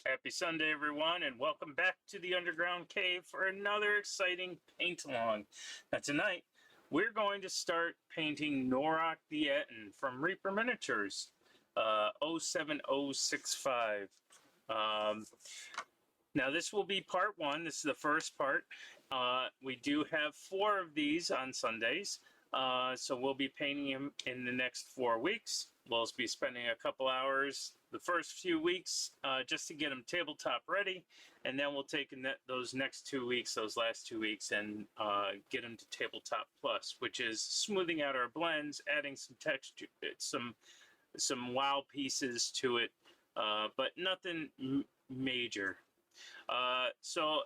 Happy Sunday, everyone, and welcome back to the Underground Cave for another exciting paint along. Now, tonight we're going to start painting Nor'rOkk the Ettin from Reaper Miniatures 07065. Now, this will be part one. This is the first part. We do have 4 of these on Sundays, so we'll be painting them in the next 4 weeks. We'll be spending a couple hours the first few weeks just to get them tabletop ready, and then we'll take those next 2 weeks, those last 2 weeks, and get them to Tabletop Plus, which is smoothing out our blends, adding some texture, some wow pieces to it, but nothing major. So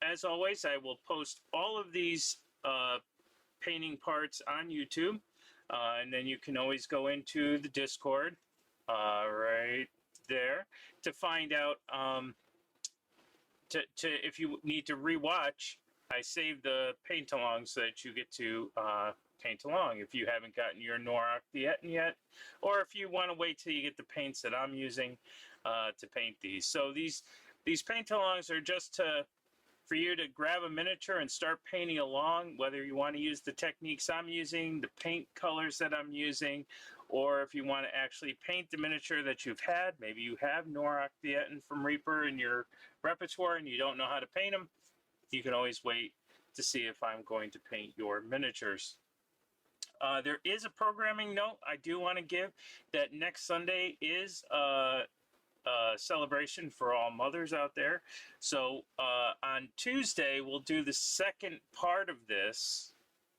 as always, I will post all of these painting parts on YouTube, and then you can always go into the Discord right there to find out if you need to rewatch. I save the paint along so that you get to paint along if you haven't gotten your Nor'rOkk the Ettin yet, or if you want to wait till you get the paints that I'm using to paint these. So these paint alongs are just for you to grab a miniature and start painting along, whether you want to use the techniques I'm using, the paint colors that I'm using, or if you want to actually paint the miniature that you've had. Maybe you have Nor'rOkk the Ettin from Reaper in your repertoire and you don't know how to paint them. You can always wait to see if I'm going to paint your miniatures. There is a programming note I do want to give that next Sunday is celebration for all mothers out there. So on Tuesday, we'll do the second part of this,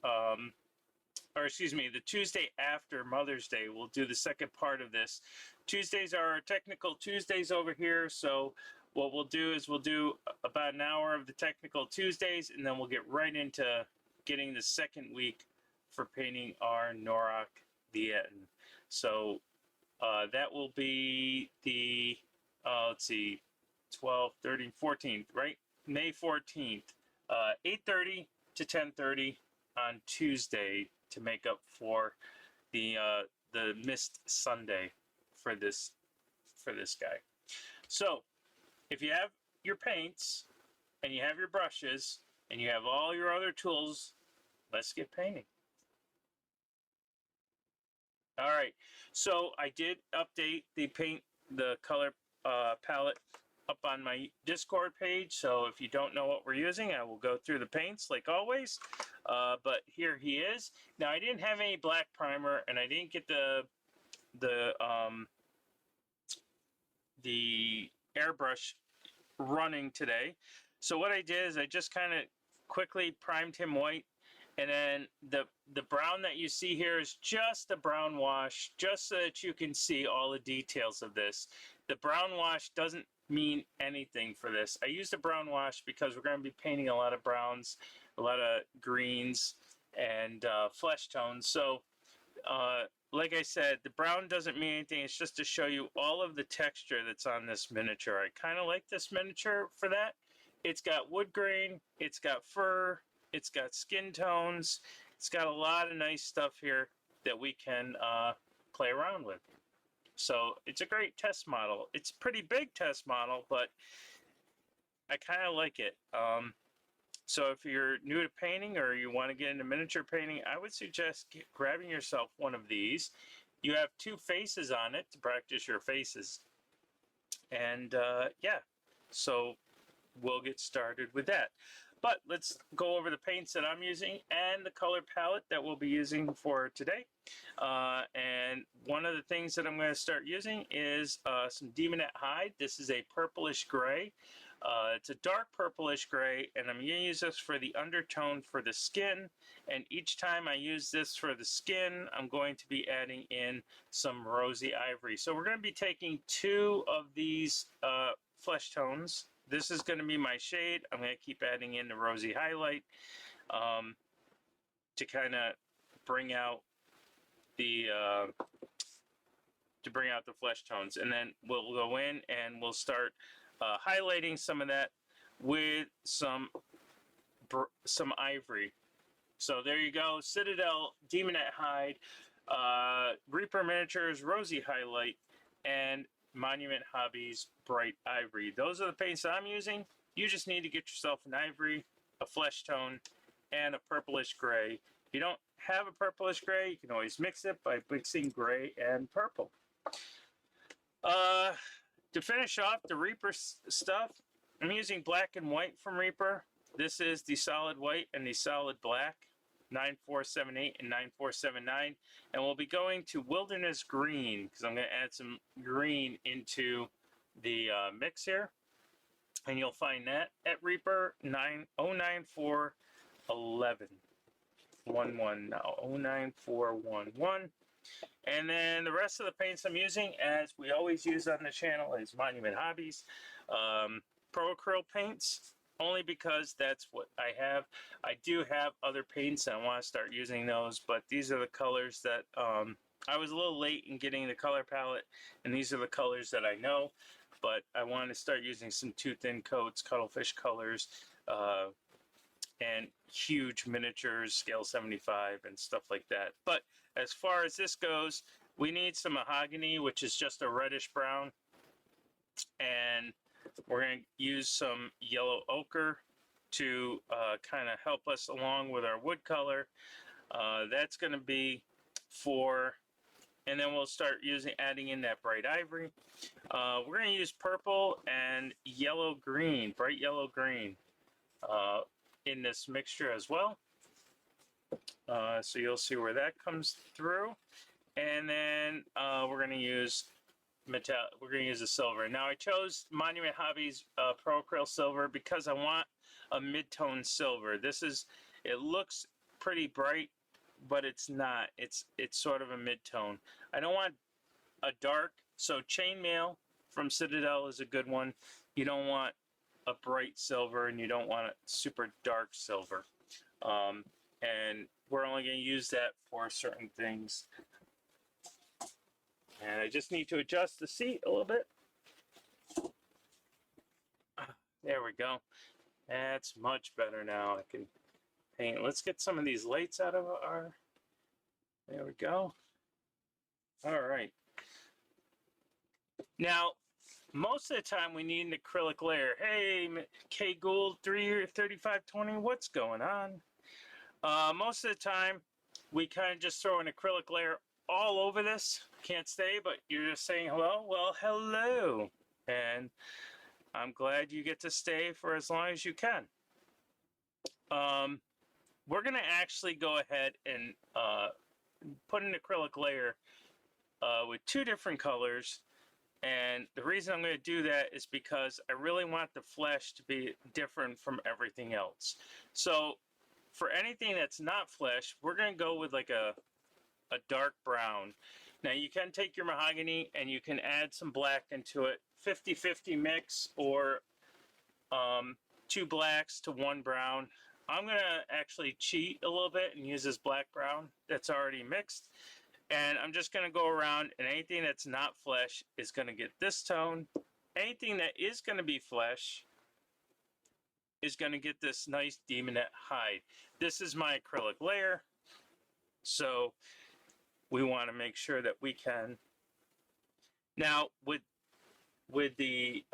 or excuse me, the Tuesday after Mother's Day, we'll do the second part of this. Tuesdays are our technical Tuesdays over here, so what we'll do is we'll do about an hour of the technical Tuesdays, and then we'll get right into getting the second week for painting our Nor'rOkk the Ettin. So that will be the, let's see, 12th, 13th, 14th, right? May 14th, 8:30 to 10:30 on Tuesday to make up for the missed Sunday for this guy. So if you have your paints and you have your brushes and you have all your other tools, let's get painting. All right, so I did update the color palette up on my Discord page. So if you don't know what we're using, I will go through the paints like always. But here he is. Now I didn't have any black primer, and I didn't get the airbrush running today. So what I did is I just kind of quickly primed him white. And then the brown that you see here is just a brown wash, just so that you can see all the details of this. The brown wash doesn't mean anything for this. I used a brown wash because we're going to be painting a lot of browns, a lot of greens, and flesh tones. So like I said, the brown doesn't mean anything. It's just to show you all of the texture that's on this miniature. I kind of like this miniature for that. It's got wood grain, it's got fur, it's got skin tones. It's got a lot of nice stuff here that we can play around with. So it's a great test model. It's a pretty big test model, but I kind of like it. So if you're new to painting or you want to get into miniature painting, I would suggest grabbing yourself one of these. You have 2 faces on it to practice your faces. And yeah, so we'll get started with that. But let's go over the paints that I'm using and the color palette that we'll be using for today. And one of the things that I'm going to start using is some Demonette Hide. This is a purplish gray. It's a dark purplish gray, and I'm going to use this for the undertone for the skin. And each time I use this for the skin, I'm going to be adding in some rosy ivory. So we're going to be taking 2 of these flesh tones. This is going to be my shade. I'm going to keep adding in the rosy highlight to kind of bring out the flesh tones, and then we'll go in and we'll start highlighting some of that with some ivory. So there you go, Citadel, Demonette Hide, Reaper Miniatures, rosy highlight, and Monument Hobbies Bright Ivory. Those are the paints that I'm using. You just need to get yourself an ivory, a flesh tone, and a purplish gray. If you don't have a purplish gray, you can always mix it by mixing gray and purple. To finish off the Reaper stuff, I'm using black and white from Reaper. This is the solid white and the solid black, 9478 and 9479. And we'll be going to Wilderness Green because I'm going to add some green into the mix here. And you'll find that at Reaper 09411. 11 now, 09411. And then the rest of the paints I'm using, as we always use on the channel, is Monument Hobbies. Pro Acrylic paints, only because that's what I have. I do have other paints and I want to start using those, but these are the colors that I was a little late in getting the color palette, and these are the colors that I know, but I want to start using some too thin coats, cuttlefish colors, and huge miniatures, scale 75 and stuff like that. But as far as this goes, we need some mahogany, which is just a reddish brown, and we're going to use some yellow ochre to kind of help us along with our wood color. That's going to be for, and then we'll start adding in that bright ivory. We're going to use purple and yellow green, bright yellow green, in this mixture as well. So you'll see where that comes through. And then we're going to use we're going to use a silver. Now I chose Monument Hobbies Pro Acrylic Silver because I want a mid-tone silver. It looks pretty bright, but it's not. It's sort of a mid-tone. I don't want a dark, so Chainmail from Citadel is a good one. You don't want a bright silver and you don't want a super dark silver. And we're only going to use that for certain things. And I just need to adjust the seat a little bit. There we go. That's much better now. I can paint. Let's get some of these lights out of our... There we go. All right. Now, most of the time we need an acrylic layer. Hey, K Gould 3520, what's going on? Most of the time, we kind of just throw an acrylic layer all over this. Can't stay, but you're just saying hello. Well, hello. And I'm glad you get to stay for as long as you can. We're going to actually go ahead and put an acrylic layer with two different colors. And the reason I'm going to do that is because I really want the flesh to be different from everything else. So for anything that's not flesh, we're going to go with like a dark brown. Now you can take your mahogany and you can add some black into it, 50-50 mix, or 2 blacks to 1 brown. I'm going to actually cheat a little bit and use this black brown that's already mixed. And I'm just going to go around, and anything that's not flesh is going to get this tone. Anything that is going to be flesh is going to get this nice demonette hide. This is my acrylic layer. So we want to make sure that we can. Now with the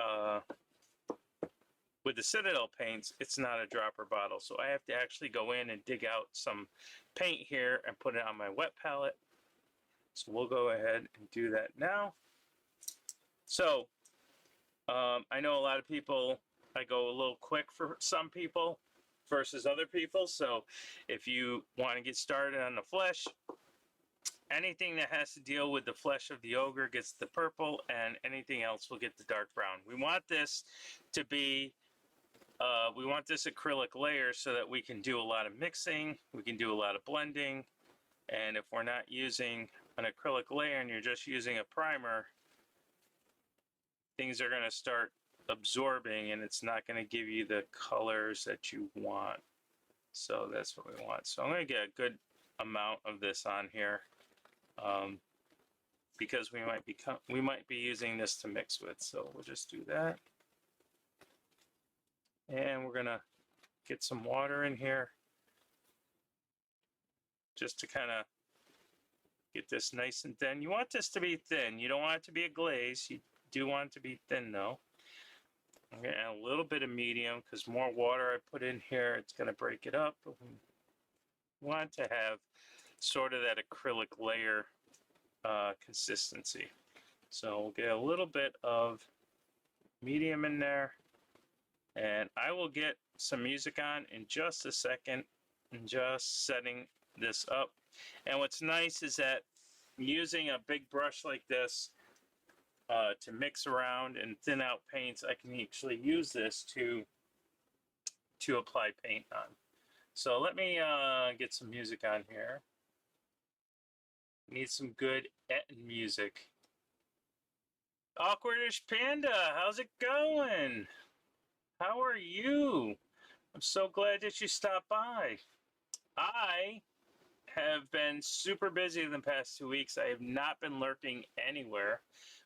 Citadel paints, it's not a dropper bottle, so I have to actually go in and dig out some paint here and put it on my wet palette. So we'll go ahead and do that now. So I know a lot of people, I go a little quick for some people versus other people. So if you want to get started on the flesh, anything that has to deal with the flesh of the ogre gets the purple, and anything else will get the dark brown. We want this to be, we want this acrylic layer so that we can do a lot of mixing, we can do a lot of blending. And if we're not using an acrylic layer and you're just using a primer, things are going to start absorbing and it's not going to give you the colors that you want. So that's what we want. So I'm going to get a good amount of this on here because we might be using this to mix with. So we'll just do that. And we're going to get some water in here just to kind of get this nice and thin. You want this to be thin. You don't want it to be a glaze. You do want it to be thin though. I'm going to add a little bit of medium because more water I put in here, it's going to break it up. We want to have sort of that acrylic layer consistency. So we'll get a little bit of medium in there, and I will get some music on in just a second and just setting this up. And what's nice is that using a big brush like this to mix around and thin out paints, I can actually use this to apply paint on. So let me get some music on here. Need some good Ettin music. Awkwardish Panda, how's it going? How are you? I'm so glad that you stopped by. I have been super busy the past 2 weeks. I have not been lurking anywhere,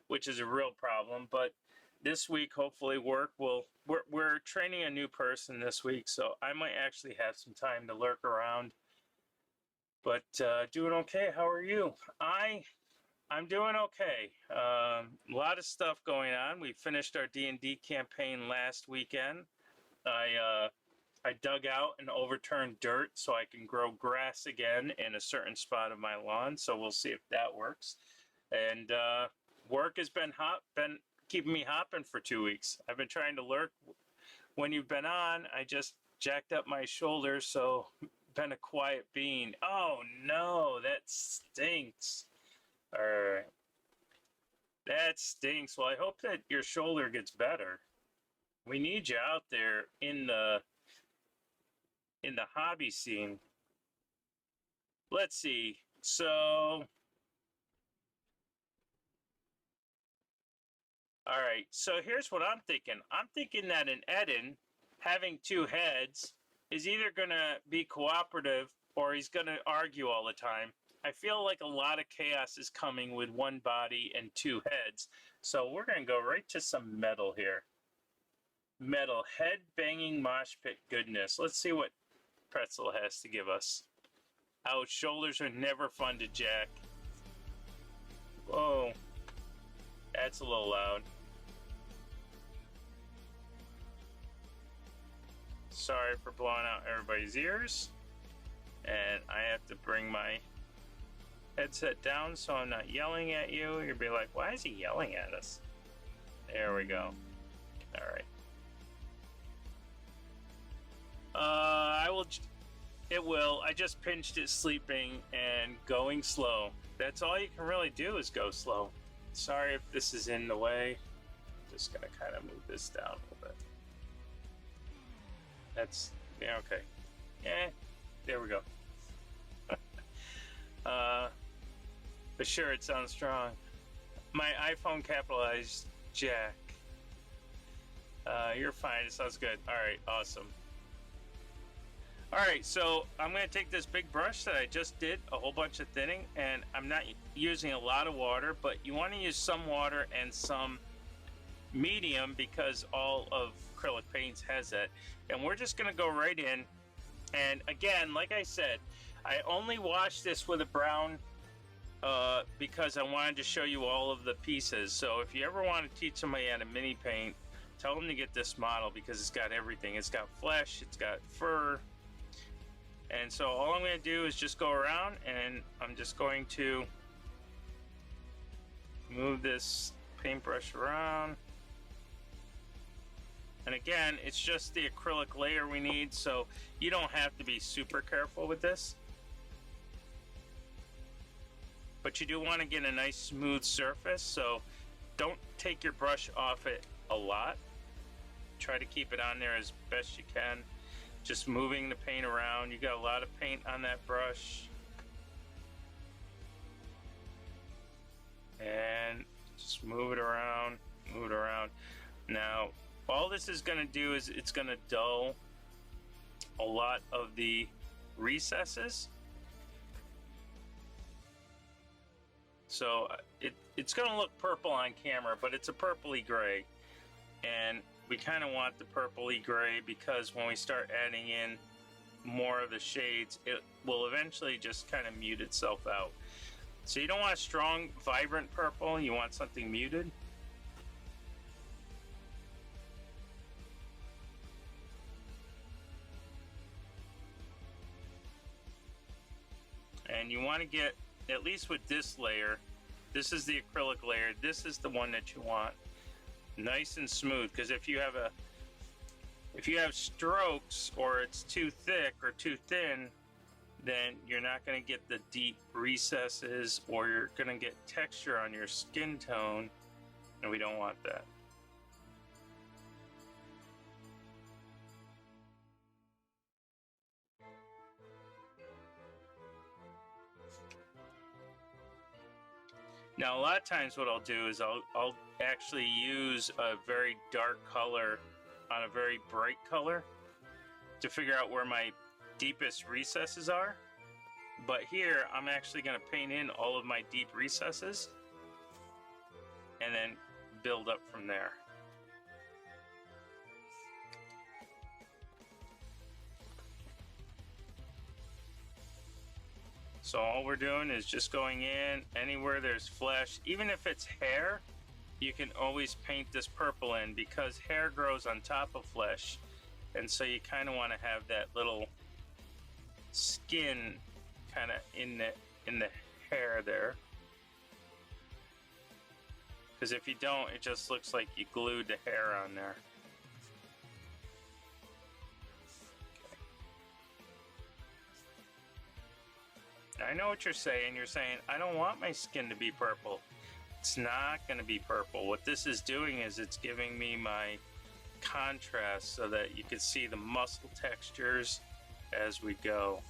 which is a real problem. But this week, hopefully, we're training a new person this week, so I might actually have some time to lurk around. But doing okay. How are you? I'm doing okay. A lot of stuff going on. We finished our D&D campaign last weekend. I dug out and overturned dirt so I can grow grass again in a certain spot of my lawn. So we'll see if that works. And work has been keeping me hopping for 2 weeks. I've been trying to lurk. When you've been on, I just jacked up my shoulder, so been a quiet bean. Oh no, that stinks. All right. That stinks. Well, I hope that your shoulder gets better. We need you out there in the hobby scene. Let's see. So, all right. So here's what I'm thinking. I'm thinking that an Ettin having 2 heads is either going to be cooperative or he's going to argue all the time. I feel like a lot of chaos is coming with 1 body and 2 heads. So we're going to go right to some metal here. Metal, head banging mosh pit goodness. Let's see what Pretzel has to give us. Ouch, shoulders are never fun to jack. Whoa, that's a little loud. Sorry for blowing out everybody's ears. And I have to bring my headset down so I'm not yelling at you. You'll be like, why is he yelling at us? There we go. All right. It will. I just pinched it sleeping and going slow. That's all you can really do is go slow. Sorry if this is in the way. I'm just gonna kind of move this down a little bit. That's, yeah, okay. Yeah, there we go. But sure, it sounds strong. My iPhone capitalized Jack. You're fine, it sounds good. All right, awesome. All right, so I'm going to take this big brush that I just did a whole bunch of thinning, and I'm not using a lot of water, but you want to use some water and some medium because all of acrylic paints has that. And we're just going to go right in. And again, like I said, I only washed this with a brown because I wanted to show you all of the pieces. So if you ever want to teach somebody how to mini paint, tell them to get this model because it's got everything. It's got flesh, it's got fur. And so all I'm going to do is just go around, and I'm just going to move this paintbrush around. And again, it's just the acrylic layer we need, so you don't have to be super careful with this. But you do want to get a nice smooth surface, so don't take your brush off it a lot. Try to keep it on there as best you can. Just moving the paint around. You got a lot of paint on that brush. And just move it around, move it around. Now, all this is going to do is it's going to dull a lot of the recesses. So it's going to look purple on camera, but it's a purpley gray. And we kind of want the purpley gray because when we start adding in more of the shades, it will eventually just kind of mute itself out. So you don't want a strong, vibrant purple. You want something muted. And you want to get, at least with this layer, this is the acrylic layer, this is the one that you want nice and smooth, because if you have strokes or it's too thick or too thin, then you're not going to get the deep recesses, or you're going to get texture on your skin tone, and we don't want that. Now, a lot of times what I'll do is I'll actually use a very dark color on a very bright color to figure out where my deepest recesses are. But here, I'm actually going to paint in all of my deep recesses and then build up from there. So all we're doing is just going in anywhere there's flesh. Even if it's hair, you can always paint this purple in, because hair grows on top of flesh. And so you kind of want to have that little skin kind of in the hair there. Because if you don't, it just looks like you glued the hair on there. I know what you're saying. You're saying, I don't want my skin to be purple. It's not going to be purple. What this is doing is it's giving me my contrast so that you can see the muscle textures as we go.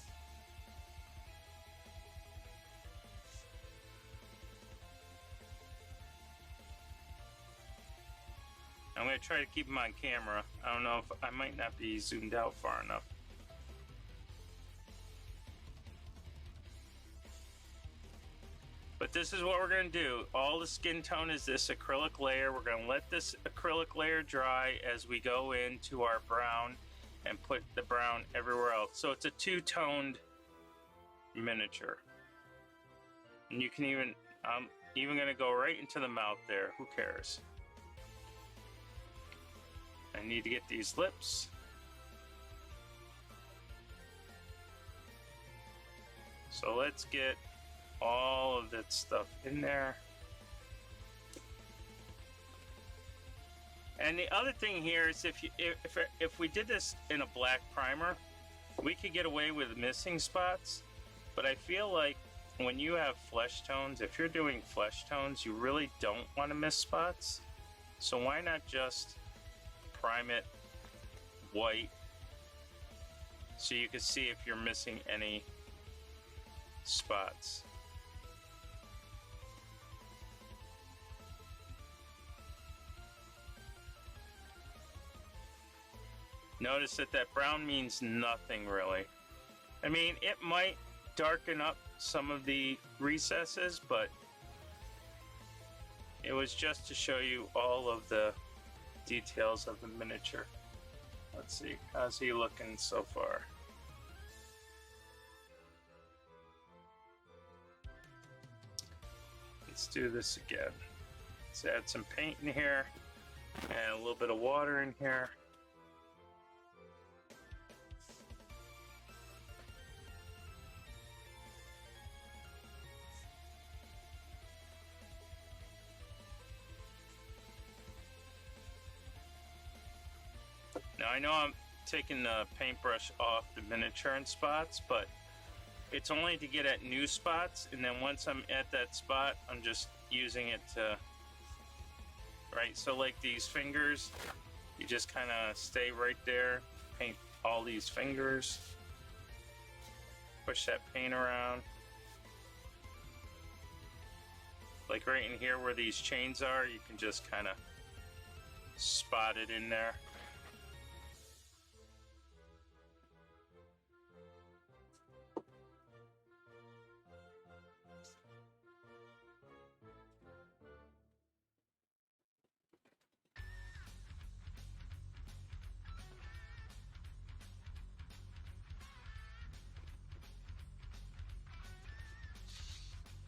I'm going to try to keep them on camera. I don't know if I might not be zoomed out far enough. But this is what we're going to do. All the skin tone is this acrylic layer. We're going to let this acrylic layer dry as we go into our brown and put the brown everywhere else. So it's a two-toned miniature. And you can even, I'm even going to go right into the mouth there. Who cares? I need to get these lips. So let's get all of that stuff in there. And the other thing here is if we did this in a black primer, we could get away with missing spots. But I feel like when you have flesh tones, if you're doing flesh tones, you really don't want to miss spots. So why not just prime it white so you can see if you're missing any spots. Notice that brown means nothing really. I mean, it might darken up some of the recesses, but it was just to show you all of the details of the miniature. Let's see, how's he looking so far? Let's do this again. Let's add some paint in here and a little bit of water in here. Now I know I'm taking the paintbrush off the miniature in spots, but it's only to get at new spots, and then once I'm at that spot, I'm just using it to, right, so like these fingers, you just kind of stay right there, paint all these fingers, push that paint around. Like right in here where these chains are, you can just kind of spot it in there.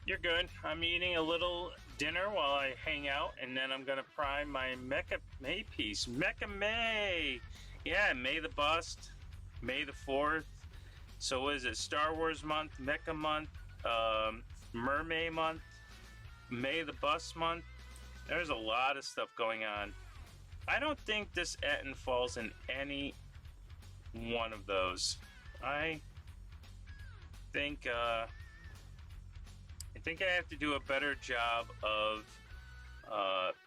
You're good. I'm eating a little dinner while I hang out, and then I'm gonna prime my Mecha May piece. Mecha May! Yeah, May the Bust, May the 4th. So what is it? Star Wars month, Mecha month, Mermaid Month, May the Bus Month. There's a lot of stuff going on. I don't think this Ettin falls in any one of those. I think I have to do a better job of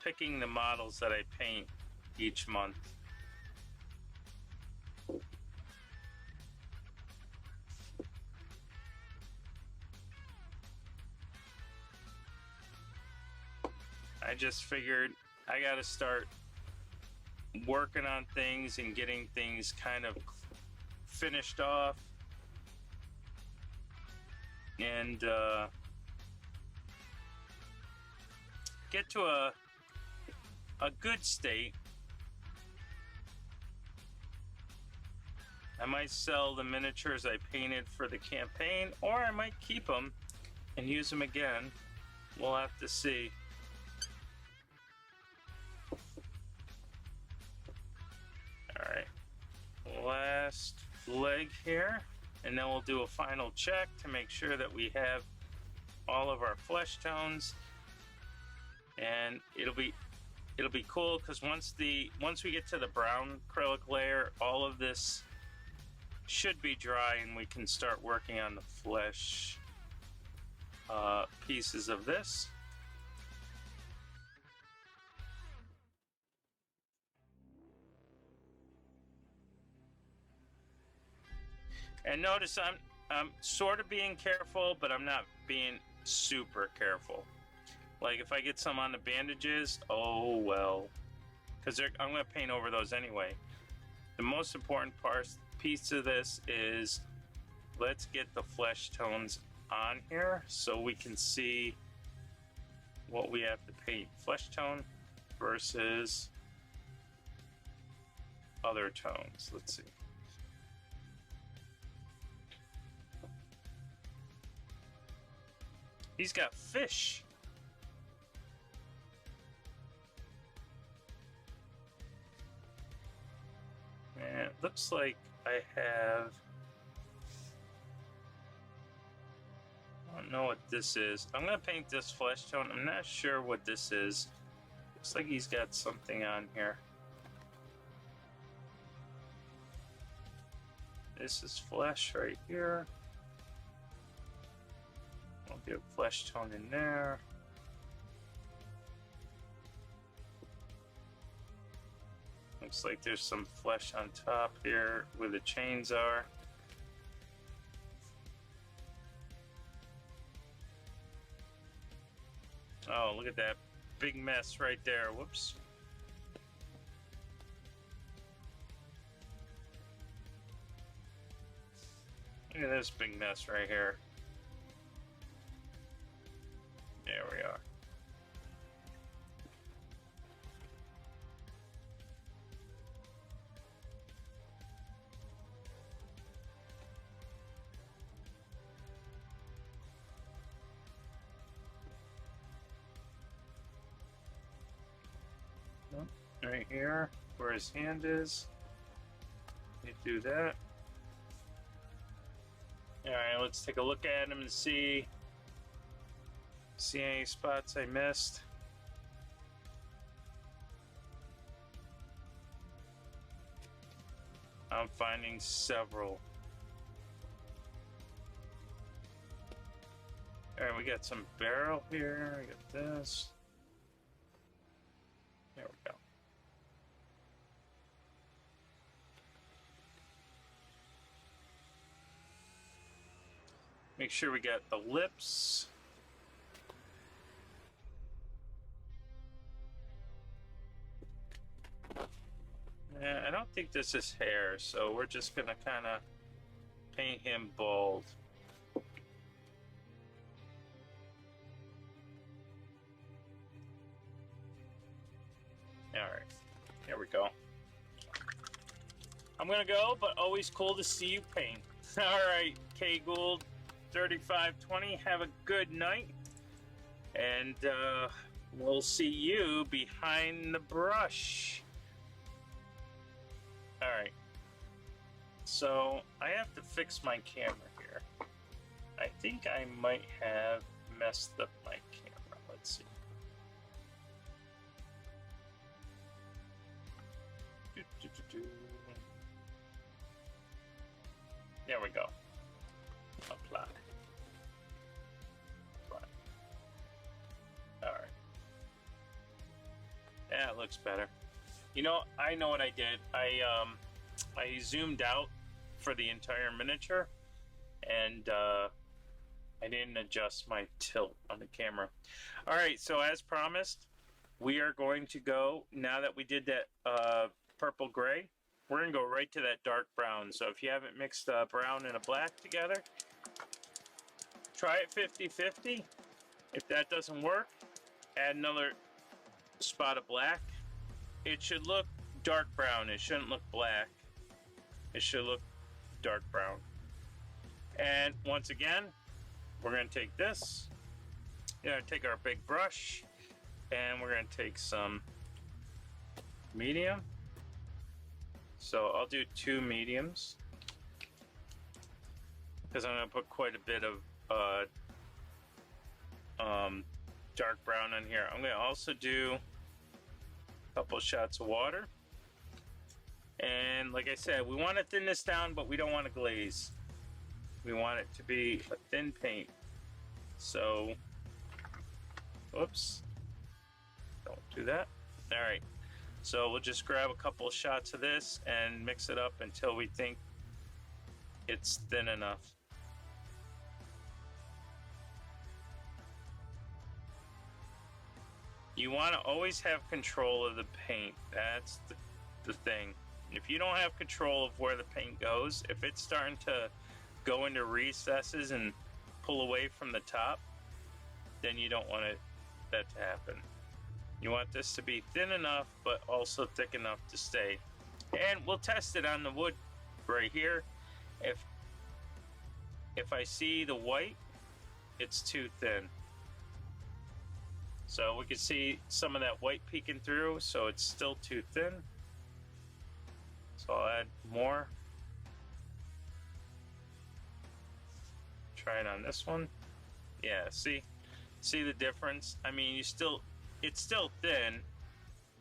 picking the models that I paint each month. I just figured I gotta start working on things and getting things kind of finished off and get to a good state. I might sell the miniatures I painted for the campaign, or I might keep them and use them again. We'll have to see. Alright, last leg here, and then we'll do a final check to make sure that we have all of our flesh tones. And it'll be cool because once we get to the brown acrylic layer, all of this should be dry and we can start working on the flesh pieces of this. And notice I'm sort of being careful, but I'm not being super careful. Like if I get some on the bandages, oh well, because I'm going to paint over those anyway. The most important piece of this is let's get the flesh tones on here so we can see what we have to paint. Flesh tone versus other tones. Let's see. He's got fish. And it looks like I have... I don't know what this is. I'm going to paint this flesh tone. I'm not sure what this is. Looks like he's got something on here. This is flesh right here. I'll get a flesh tone in there. Looks like there's some flesh on top here where the chains are. Oh, look at that big mess right there. Whoops. Look at this big mess right here. There we are. Right here, where his hand is. You do that. Alright, let's take a look at him and see any spots I missed. I'm finding several. Alright, we got some barrel here. We got this. There we go. Make sure we got the lips. Yeah, I don't think this is hair, so we're just gonna kind of paint him bald. Alright, here we go. I'm gonna go, but always cool to see you paint. Alright, K Gould 3520, have a good night, and we'll see you behind the brush. Alright, so I have to fix my camera here. I think I might have messed up my camera. Let's see. There we go. Apply. Alright. That looks better. You know, I know what I did. I zoomed out for the entire miniature, and I didn't adjust my tilt on the camera. Alright, so as promised, we are going to go, now that we did that purple gray, we're going to go right to that dark brown. So if you haven't mixed a brown and a black together, try it 50-50. If that doesn't work, add another spot of black. It should look dark brown. It shouldn't look black. It should look dark brown. And once again, we're going to take this. We're going to take our big brush, and we're going to take some medium. So I'll do 2 mediums, because I'm going to put quite a bit of dark brown on here. I'm going to also do a couple shots of water. And like I said, we want to thin this down, but we don't want to glaze. We want it to be a thin paint. So, oops, don't do that. All right, so we'll just grab a couple of shots of this and mix it up until we think it's thin enough. You want to always have control of the paint. That's the thing. If you don't have control of where the paint goes, if it's starting to go into recesses and pull away from the top, then you don't want that to happen. You want this to be thin enough, but also thick enough to stay. And we'll test it on the wood right here. If I see the white, it's too thin. So we can see some of that white peeking through, so it's still too thin. So I'll add more. Try it on this one. Yeah, see the difference? I mean, it's still thin,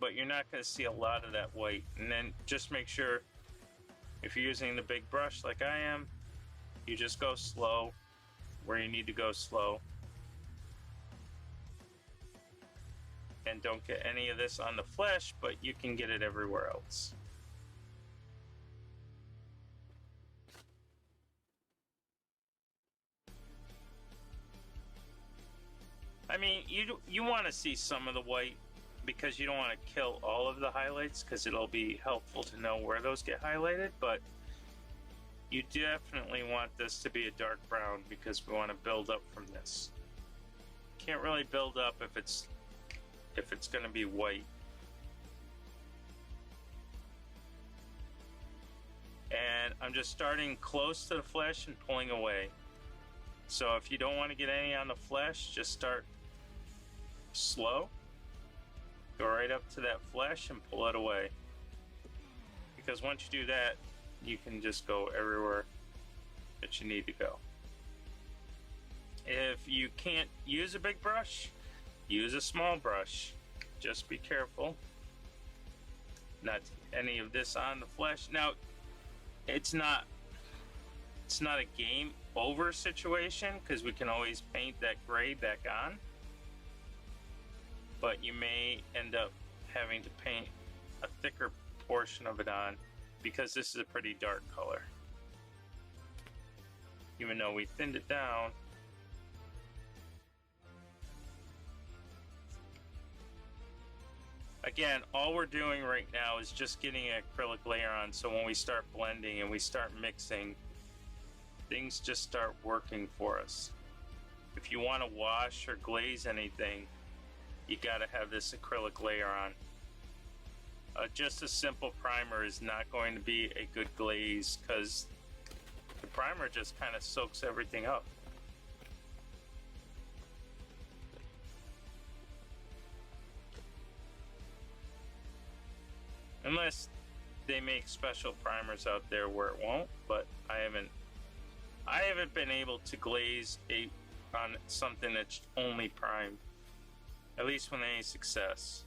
but you're not going to see a lot of that white. And then just make sure, if you're using the big brush like I am, you just go slow where you need to go slow. And don't get any of this on the flesh, but you can get it everywhere else. I mean, you want to see some of the white, because you don't want to kill all of the highlights, because it'll be helpful to know where those get highlighted, but you definitely want this to be a dark brown, because we want to build up from this. Can't really build up if it's going to be white. And I'm just starting close to the flesh and pulling away. So if you don't want to get any on the flesh, just start slow. Go right up to that flesh and pull it away. Because once you do that, you can just go everywhere that you need to go. If you can't use a big brush, use a small brush. Just be careful not any of this on the flesh. Now, it's not a game over situation, because we can always paint that gray back on, but you may end up having to paint a thicker portion of it on, because this is a pretty dark color. Even though we thinned it down, again, all we're doing right now is just getting an acrylic layer on, so when we start blending and we start mixing, things just start working for us. If you want to wash or glaze anything, you gotta have this acrylic layer on. Just a simple primer is not going to be a good glaze, because the primer just kind of soaks everything up. Unless they make special primers out there where it won't, but I haven't been able to glaze on something that's only primed, at least with any success.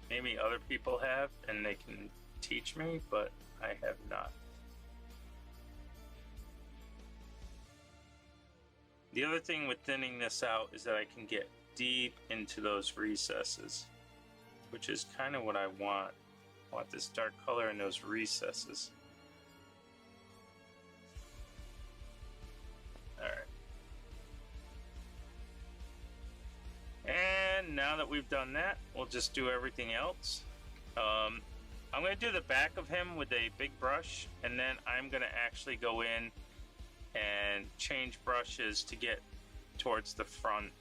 Maybe other people have and they can teach me, but I have not. The other thing with thinning this out is that I can get deep into those recesses, which is kind of what I want. I want this dark color in those recesses. Alright. And now that we've done that, we'll just do everything else. I'm going to do the back of him with a big brush, and then I'm going to actually go in and change brushes to get towards the front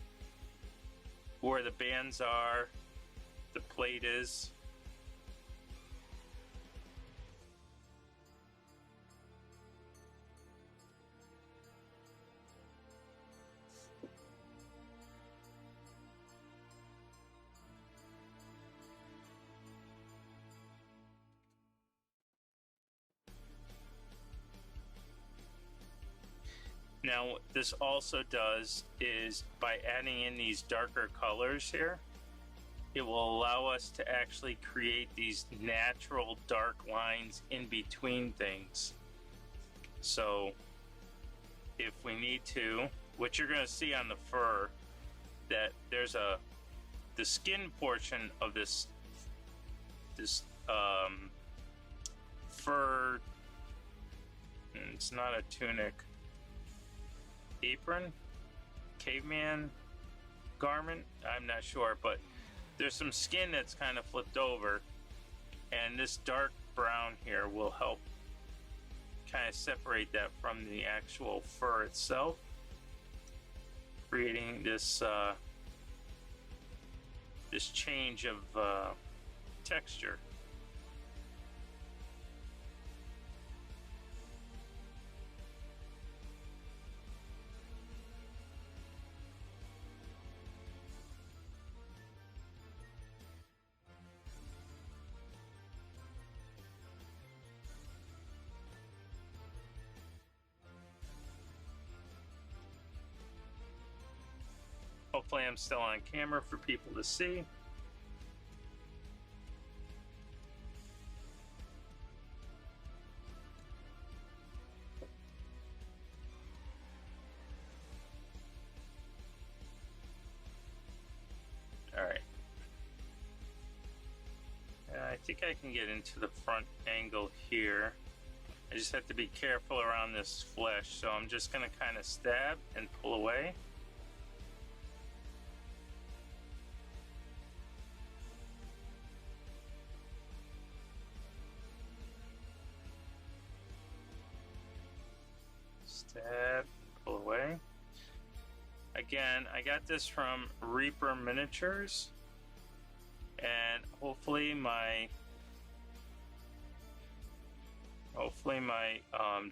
where the bands are, the plate is. Now, what this also does is by adding in these darker colors here, it will allow us to actually create these natural dark lines in between things. So if we need to, which you're going to see on the fur, that there's the skin portion of this fur, it's not a tunic, apron, caveman garment, I'm not sure, but there's some skin that's kind of flipped over, and this dark brown here will help kind of separate that from the actual fur itself, creating this this change of texture. Hopefully I'm still on camera for people to see. All right. I think I can get into the front angle here. I just have to be careful around this flesh, so I'm just going to kind of stab and pull away. Stab, pull away. Again, I got this from Reaper Miniatures, and hopefully my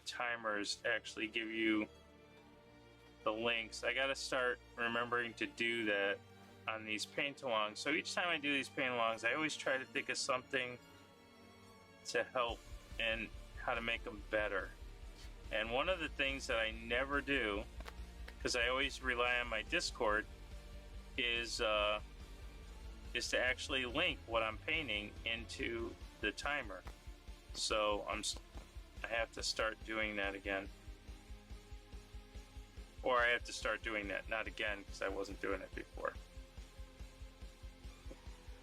timers actually give you the links. I gotta start remembering to do that on these paint-alongs. So each time I do these paint-alongs, I always try to think of something to help and how to make them better. And one of the things that I never do, because I always rely on my Discord, is to actually link what I'm painting into the timer. So I have to start doing that again. Or I have to start doing that, not again, because I wasn't doing it before.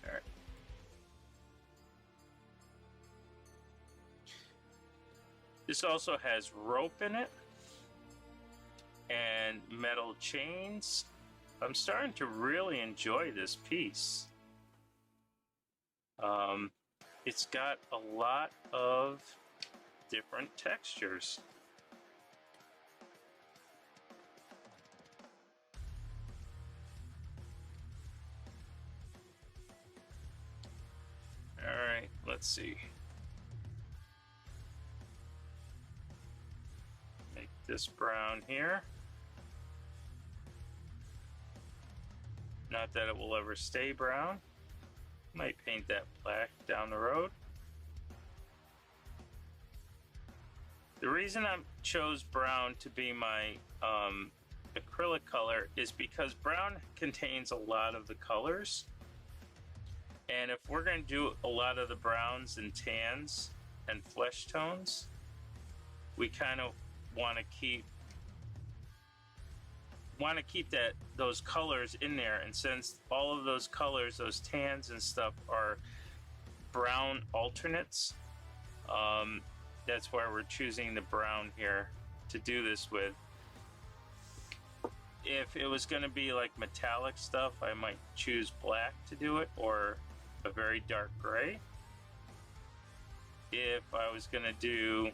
All right. This also has rope in it and metal chains. I'm starting to really enjoy this piece. It's got a lot of different textures. All right, let's see. Make this brown here. Not that it will ever stay brown. Might paint that black down the road. The reason I chose brown to be my acrylic color is because brown contains a lot of the colors. And if we're going to do a lot of the browns and tans and flesh tones, we kind of want to keep those colors in there. And since all of those colors, those tans and stuff, are brown alternates, that's why we're choosing the brown here to do this with. If it was going to be like metallic stuff, I might choose black to do it, or a very dark gray. If I was going to do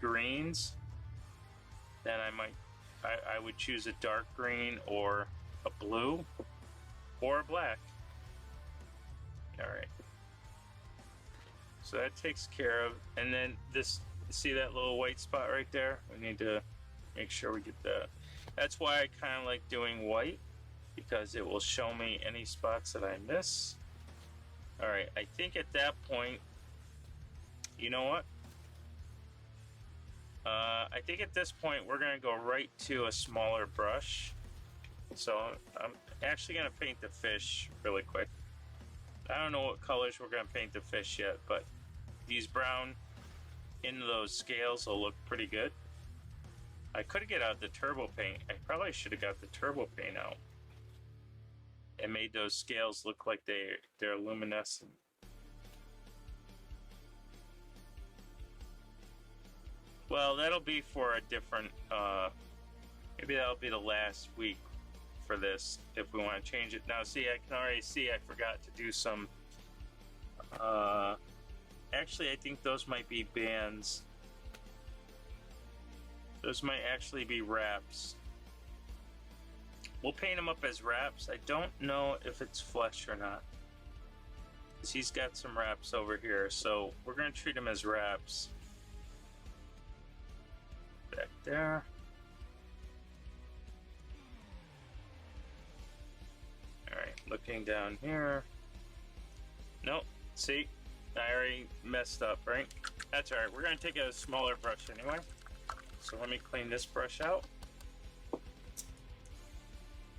greens, then I would choose a dark green or a blue or a black. All right. So that takes care of, and then this, see that little white spot right there? We need to make sure we get that. That's why I kind of like doing white, because it will show me any spots that I miss. All right, I think at that point, you know what? I think at this point we're gonna go right to a smaller brush. So I'm actually gonna paint the fish really quick. I don't know what colors we're gonna paint the fish yet, but these brown into those scales will look pretty good. I could get out the turbo paint. I probably should have got the turbo paint out and made those scales look like they're luminescent. Well, that'll be for a different, maybe that'll be the last week for this, if we want to change it. Now, see, I can already see I forgot to do some, actually, I think those might be bands. Those might actually be wraps. We'll paint them up as wraps. I don't know if it's flesh or not, because he's got some wraps over here, so we're going to treat them as wraps. Back there. Alright, looking down here. Nope, see? I already messed up, right? That's alright, we're going to take a smaller brush anyway. So let me clean this brush out. We're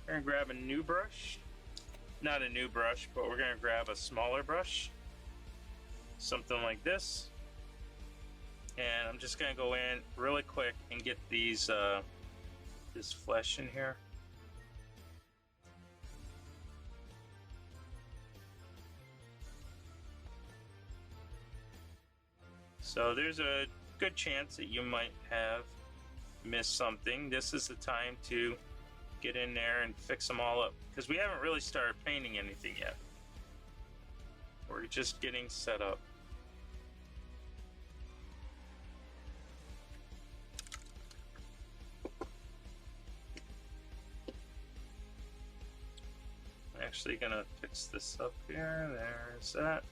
going to grab a new brush. Not a new brush, but we're going to grab a smaller brush. Something like this. And I'm just going to go in really quick and get these, this flesh in here. So there's a good chance that you might have missed something. This is the time to get in there and fix them all up, because we haven't really started painting anything yet. We're just getting set up. I'm actually gonna fix this up here. There's that.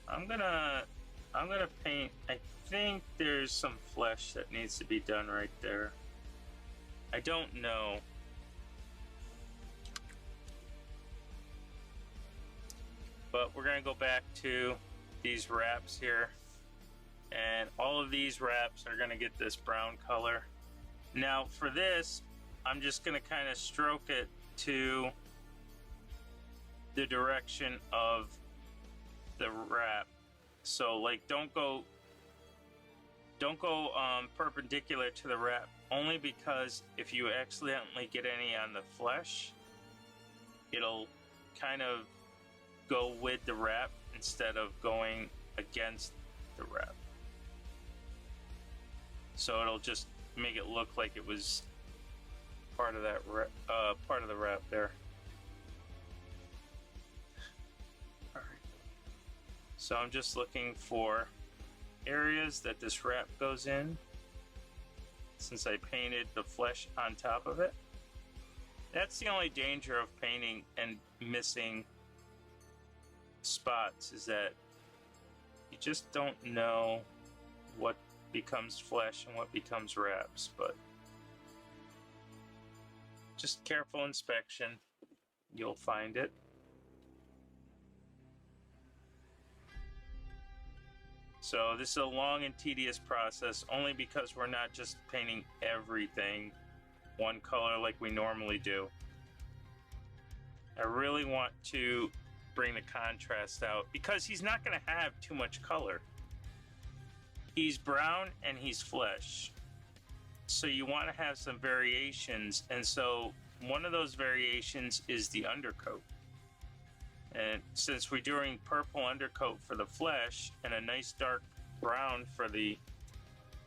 I'm gonna paint. I think there's some flesh that needs to be done right there. I don't know. But we're gonna go back to these wraps here, and all of these wraps are gonna get this brown color. Now for this, I'm just gonna kind of stroke it to the direction of the wrap. So like don't go perpendicular to the wrap, only because if you accidentally get any on the flesh, it'll kind of go with the wrap instead of going against the wrap. So it'll just make it look like it was part of that part of the wrap there. All right. So I'm just looking for areas that this wrap goes in, since I painted the flesh on top of it. That's the only danger of painting and missing spots, is that you just don't know what becomes flesh and what becomes wraps. But just careful inspection, you'll find it. So this is a long and tedious process, only because we're not just painting everything one color like we normally do. I really want to bring the contrast out because he's not going to have too much color. He's brown and he's flesh. So you want to have some variations, and so one of those variations is the undercoat. And since we're doing purple undercoat for the flesh and a nice dark brown for the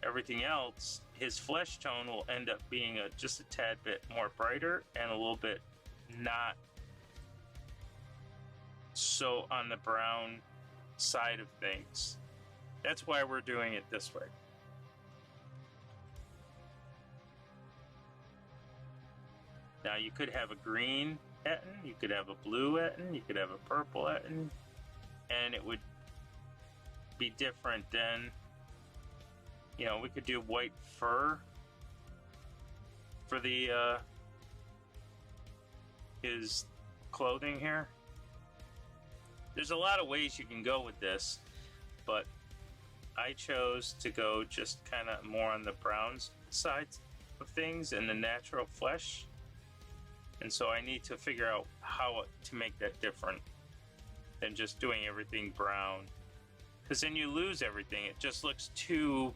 everything else, his flesh tone will end up being just a tad bit more brighter and a little bit not so on the brown side of things. That's why we're doing it this way. Now you could have a green Ettin, you could have a blue Ettin, you could have a purple Ettin, and it would be different than, you know, we could do white fur for the his clothing here. There's a lot of ways you can go with this, but I chose to go just kind of more on the brown side of things and the natural flesh. And so I need to figure out how to make that different than just doing everything brown. Because then you lose everything. It just looks too...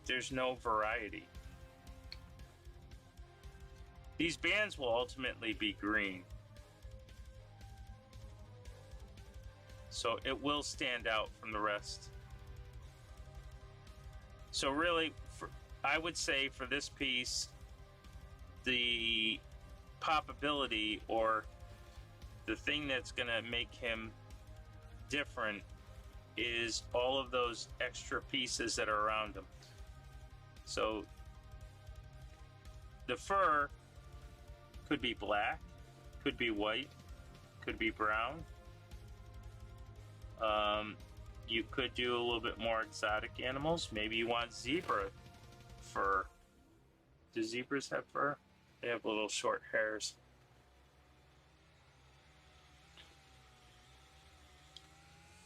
there's no variety. These bands will ultimately be green. So it will stand out from the rest. So really, I would say for this piece, the poppability, or the thing that's going to make him different, is all of those extra pieces that are around him. So the fur could be black, could be white, could be brown. You could do a little bit more exotic animals. Maybe you want zebra fur. Do zebras have fur? They have little short hairs.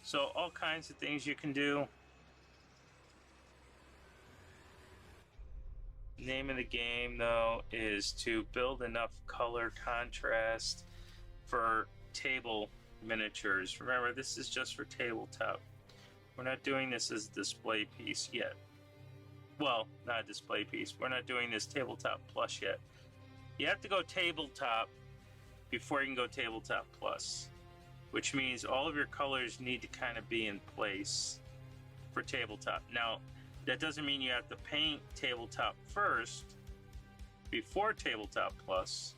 So all kinds of things you can do. Name of the game, though, is to build enough color contrast for table miniatures. Remember, this is just for tabletop. We're not doing this as a display piece yet. Well, not a display piece. We're not doing this tabletop plus yet. You have to go tabletop before you can go tabletop plus, which means all of your colors need to kind of be in place for tabletop. Now, that doesn't mean you have to paint tabletop first before tabletop plus,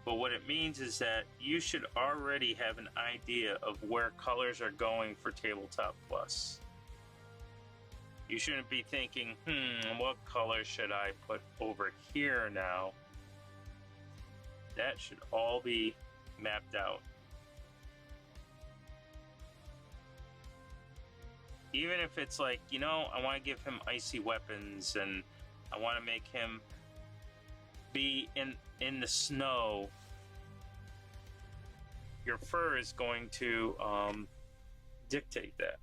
but what it means is that you should already have an idea of where colors are going for tabletop plus. You shouldn't be thinking, what color should I put over here now? That should all be mapped out. Even if it's like, you know, I want to give him icy weapons and I want to make him be in the snow, your fur is going to dictate that.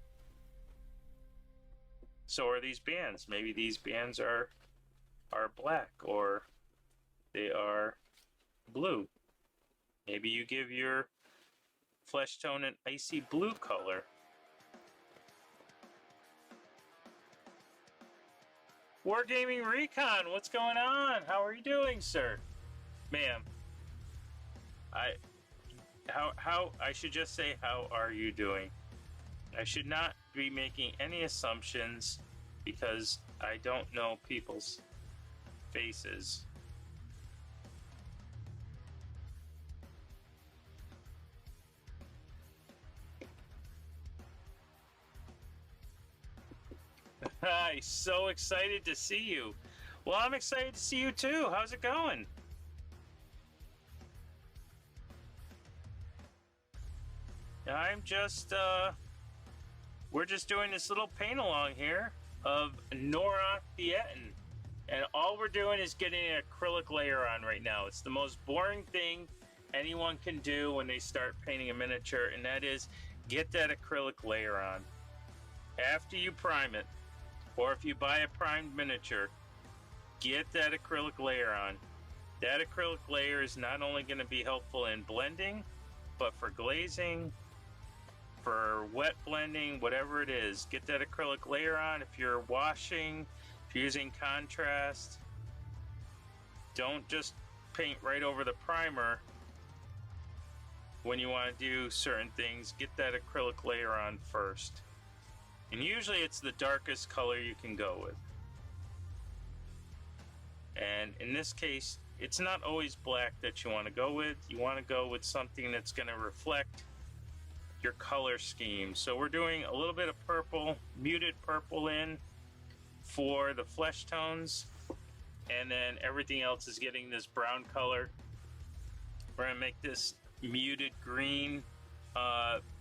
So are these bands. Maybe these bands are black, or they are blue. Maybe you give your flesh tone an icy blue color. Wargaming Recon, what's going on? How are you doing, sir? Ma'am. I should just say, how are you doing? I should not be making any assumptions because I don't know people's faces. I'm so excited to see you. Well, I'm excited to see you too. How's it going? I'm just, we're just doing this little paint along here of Nor'rOkk the Ettin. And all we're doing is getting an acrylic layer on right now. It's the most boring thing anyone can do when they start painting a miniature, and that is get that acrylic layer on. After you prime it, or if you buy a primed miniature, get that acrylic layer on. That acrylic layer is not only going to be helpful in blending, but for glazing, for wet blending, whatever it is, get that acrylic layer on. If you're washing, if you're using contrast, don't just paint right over the primer. When you want to do certain things, get that acrylic layer on first. And usually it's the darkest color you can go with. And in this case, it's not always black that you want to go with. You want to go with something that's going to reflect your color scheme. So we're doing a little bit of purple, muted purple in for the flesh tones. And then everything else is getting this brown color. We're going to make this muted green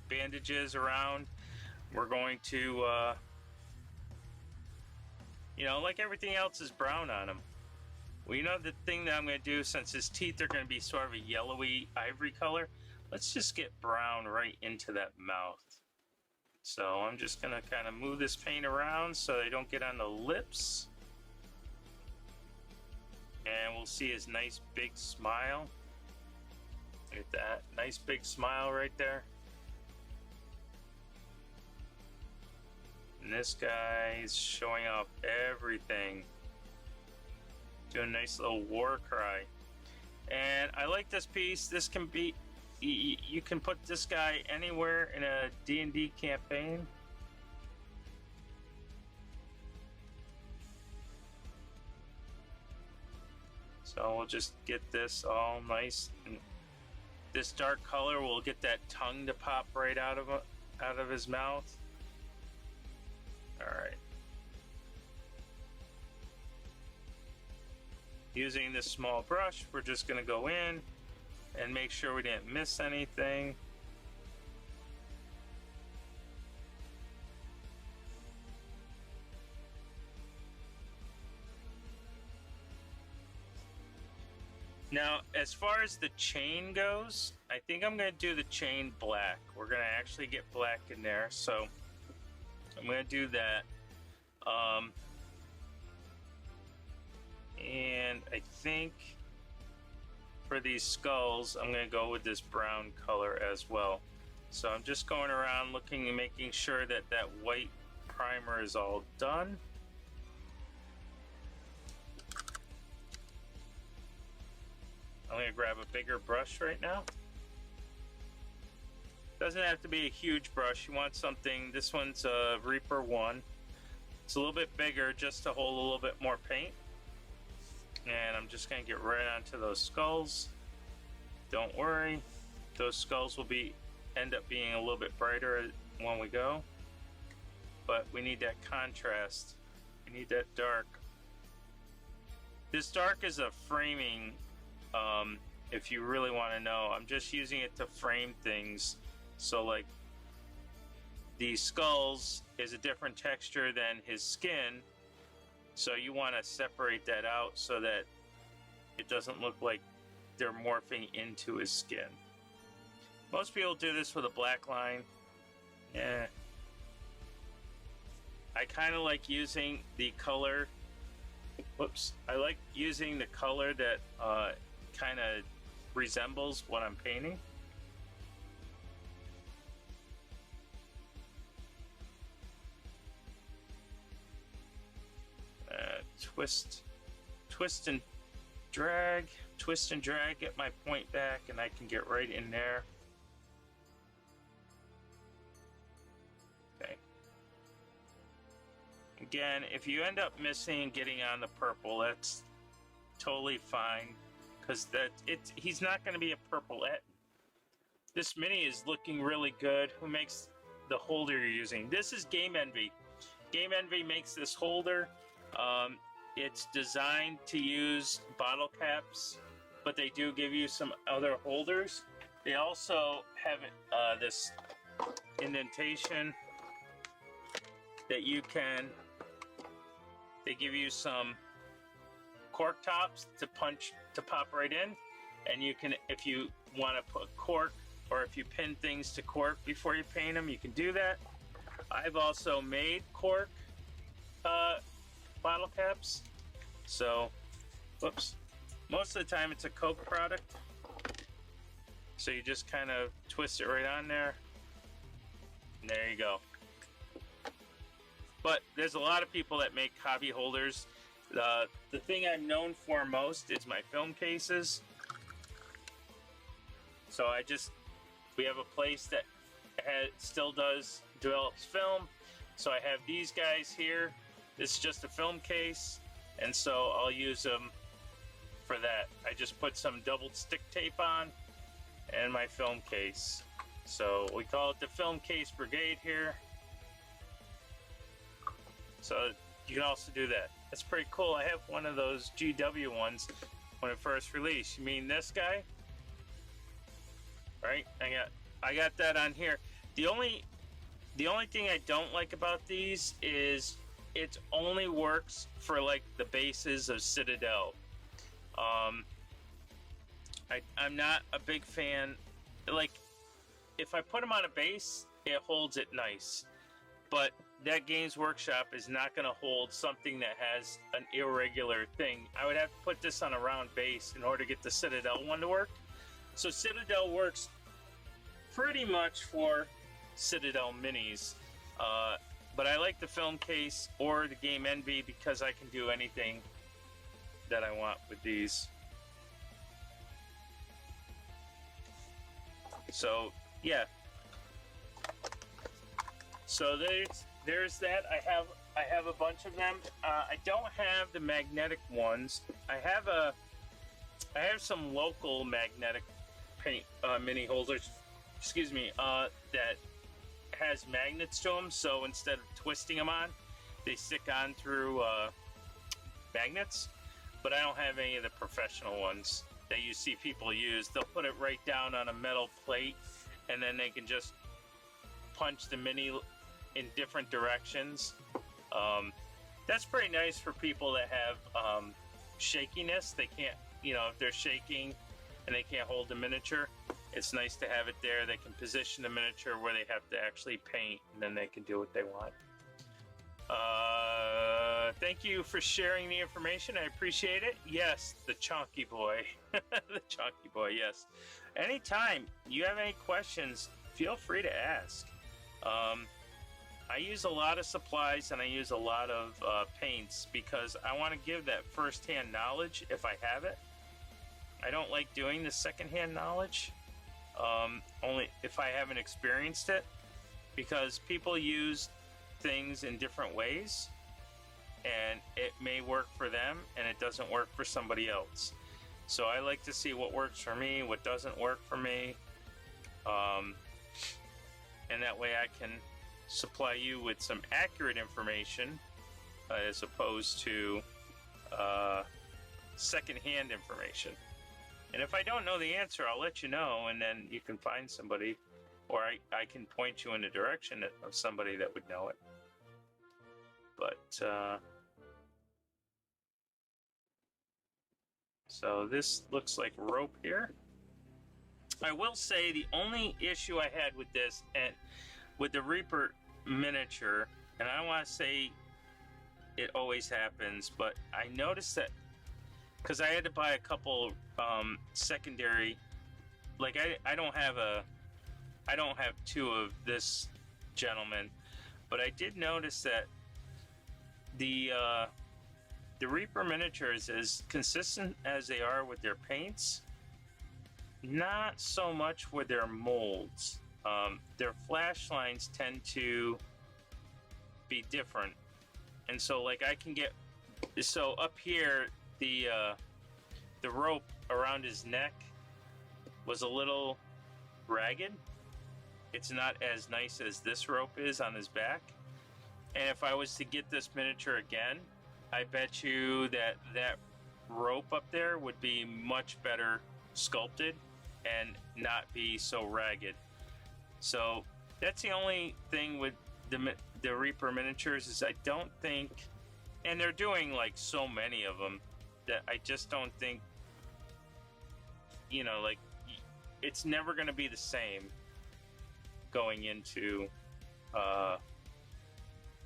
bandages around. We're going to, you know, like everything else is brown on him. Well, you know, the thing that I'm going to do, since his teeth are going to be sort of a yellowy ivory color, let's just get brown right into that mouth. So I'm just going to kind of move this paint around so they don't get on the lips. And we'll see his nice big smile. Look at that. Nice big smile right there. And this guy's showing off everything. Doing a nice little war cry. And I like this piece. This can be, you can put this guy anywhere in a D&D campaign. So we'll just get this all nice. And this dark color will get that tongue to pop right out of his mouth. All right. Using this small brush, we're just going to go in and make sure we didn't miss anything. Now, as far as the chain goes, I think I'm going to do the chain black. We're going to actually get black in there, so I'm going to do that. And I think for these skulls, I'm going to go with this brown color as well. So I'm just going around looking and making sure that that white primer is all done. I'm going to grab a bigger brush right now. Doesn't have to be a huge brush. You want something, this one's a Reaper 1. It's a little bit bigger just to hold a little bit more paint. And I'm just going to get right onto those skulls. Don't worry, those skulls will end up being a little bit brighter when we go. But we need that contrast. We need that dark. This dark is a framing, if you really want to know. I'm just using it to frame things. So like the skulls is a different texture than his skin. So you want to separate that out so that it doesn't look like they're morphing into his skin. Most people do this with a black line. Yeah. I kind of like using the color. Whoops. I like using the color that kind of resembles what I'm painting. Twist and drag, get my point back, and I can get right in there. Okay. Again, if you end up missing and getting on the purple, that's totally fine, because he's not going to be a purple Ettin. This mini is looking really good. Who makes the holder you're using? This is Game Envy. Game Envy makes this holder. It's designed to use bottle caps, but they do give you some other holders. They also have this indentation that you can, they give you some cork tops to pop right in, and you can, if you want to put cork or if you pin things to cork before you paint them, you can do that. I've also made cork bottle caps. So, whoops. Most of the time it's a Coke product. So you just kind of twist it right on there. And there you go. But there's a lot of people that make hobby holders. The thing I'm known for most is my film cases. So we have a place that still develops film. So I have these guys here. This is just a film case. And so I'll use them for that. I just put some double stick tape on and my film case. So we call it the Film Case Brigade here. So you can also do that. That's pretty cool. I have one of those GW ones when it first released. You mean this guy? Right? I got that on here. The only thing I don't like about these is it only works for like the bases of Citadel. I'm not a big fan. Like, if I put them on a base, it holds it nice. But that Games Workshop is not going to hold something that has an irregular thing. I would have to put this on a round base in order to get the Citadel one to work. So Citadel works pretty much for Citadel minis. But I like the film case or the Game Envy because I can do anything that I want with these. So yeah. So there's that. I have a bunch of them. I don't have the magnetic ones. I have some local magnetic paint mini holders. Excuse me. That has magnets to them. So instead of twisting them on, they stick on through magnets. But I don't have any of the professional ones that you see people use. They'll put it right down on a metal plate, and then they can just punch the mini in different directions. That's pretty nice for people that have shakiness. They can't, if they're shaking and they can't hold the miniature, it's nice to have it there. They can position the miniature where they have to actually paint, and then they can do what they want. Thank you for sharing the information. I appreciate it. Yes, the Chonky Boy. The Chonky Boy, yes. Anytime you have any questions, feel free to ask. I use a lot of supplies and I use a lot of paints because I want to give that first-hand knowledge if I have it. I don't like doing the second-hand knowledge, only if I haven't experienced it, because people use things in different ways, and it may work for them and it doesn't work for somebody else. So I like to see what works for me, what doesn't work for me, and that way I can supply you with some accurate information as opposed to second-hand information. And if I don't know the answer, I'll let you know, and then you can find somebody, or I can point you in the direction of somebody that would know it. But so this looks like rope here. I will say the only issue I had with this and with the Reaper miniature, and I want to say it always happens, but I noticed that because I had to buy a couple secondary, like I don't have two of this gentleman, but I did notice that the Reaper miniatures, as consistent as they are with their paints, not so much with their molds. Their flash lines tend to be different, and so like I can get, so up here the rope around his neck was a little ragged. It's not as nice as this rope is on his back. And if I was to get this miniature again, I bet you that rope up there would be much better sculpted and not be so ragged. So that's the only thing with the Reaper miniatures is I don't think, and they're doing like so many of them, that I just don't think, like it's never going to be the same going into,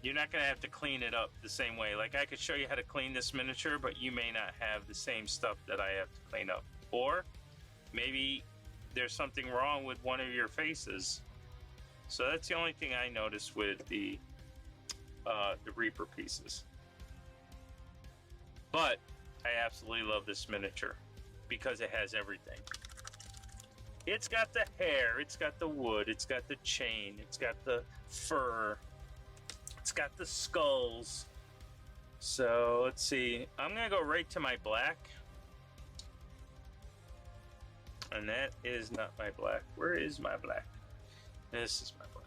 you're not going to have to clean it up the same way. Like, I could show you how to clean this miniature, but you may not have the same stuff that I have to clean up. Or maybe there's something wrong with one of your faces. So that's the only thing I noticed with the Reaper pieces. But I absolutely love this miniature because it has everything. It's got the hair, it's got the wood, it's got the chain, it's got the fur, it's got the skulls. So let's see, I'm gonna go right to my black. And that is not my black. Where is my black? This is my black.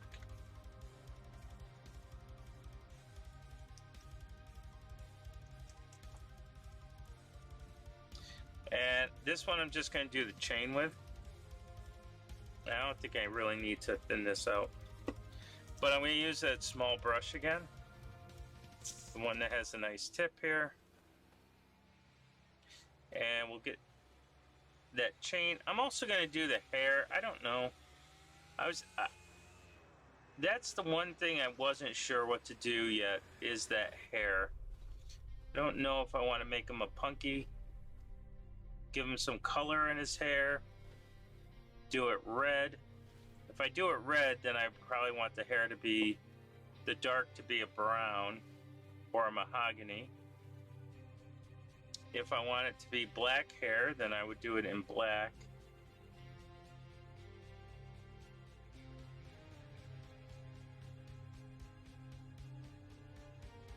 And this one I'm just going to do the chain with. I don't think I really need to thin this out. But I'm going to use that small brush again. The one that has a nice tip here. And we'll get that chain. I'm also going to do the hair. I don't know. That's the one thing I wasn't sure what to do yet, is that hair. I don't know if I want to make him a punky. Give him some color in his hair. Do it red. If I do it red, then I probably want the hair to be, the dark to be a brown or a mahogany. If I want it to be black hair, then I would do it in black.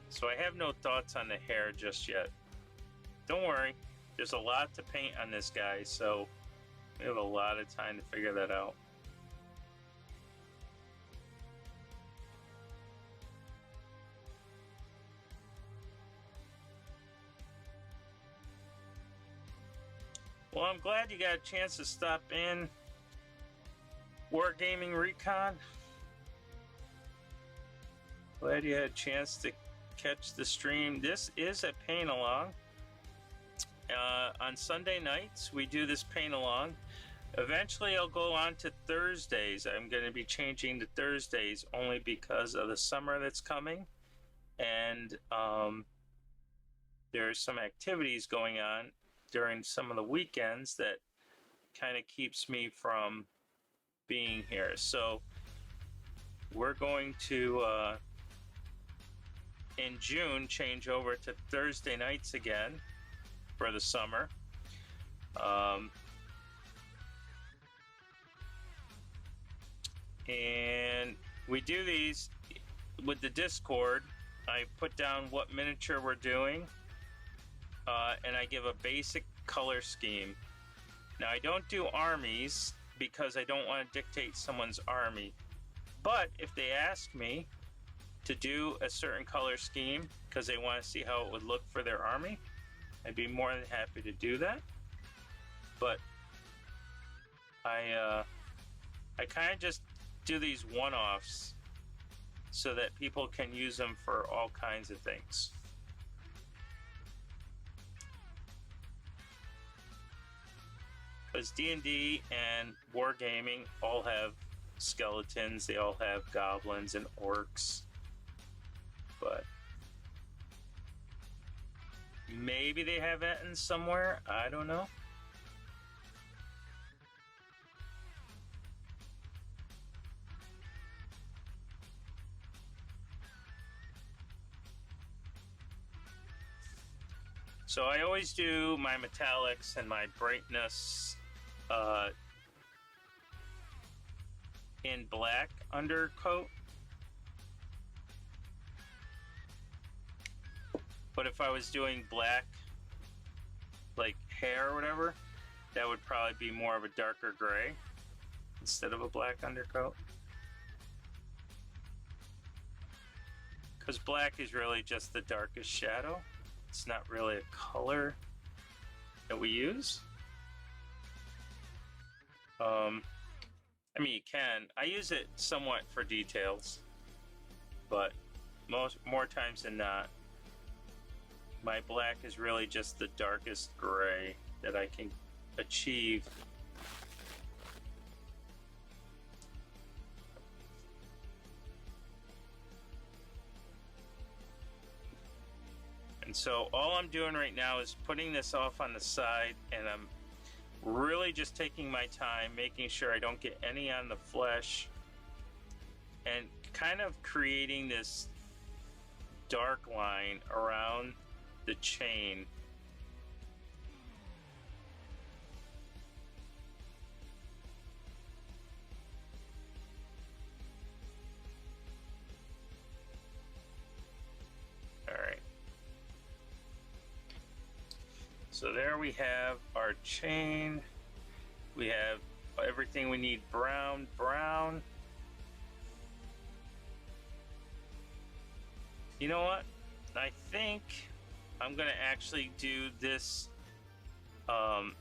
So I have no thoughts on the hair just yet. Don't worry, there's a lot to paint on this guy, so we have a lot of time to figure that out. Well, I'm glad you got a chance to stop in Wargaming Recon. Glad you had a chance to catch the stream. This is a paint along. On Sunday nights, we do this paint along. Eventually, I'll go on to Thursdays. I'm going to be changing to Thursdays only because of the summer that's coming. And there's some activities going on during some of the weekends that kind of keeps me from being here. So we're going to, in June, change over to Thursday nights again for the summer. And we do these with the Discord. I put down what miniature we're doing, and I give a basic color scheme. Now, I don't do armies because I don't want to dictate someone's army. But if they ask me to do a certain color scheme because they want to see how it would look for their army, I'd be more than happy to do that. But I kind of just do these one-offs so that people can use them for all kinds of things. Because D&D and Wargaming all have skeletons, they all have goblins and orcs. But maybe they have Ettin somewhere, I don't know. So I always do my metallics and my brightness in black undercoat. But if I was doing black, like hair or whatever, that would probably be more of a darker gray instead of a black undercoat. Because black is really just the darkest shadow. It's not really a color that we use. I mean, you can. I use it somewhat for details, but more times than not, my black is really just the darkest gray that I can achieve And so all I'm doing right now is putting this off on the side, and I'm really just taking my time, making sure I don't get any on the flesh, and kind of creating this dark line around the chain. All right. So there we have our chain. We have everything we need brown. You know what? I think I'm gonna actually do this. I'm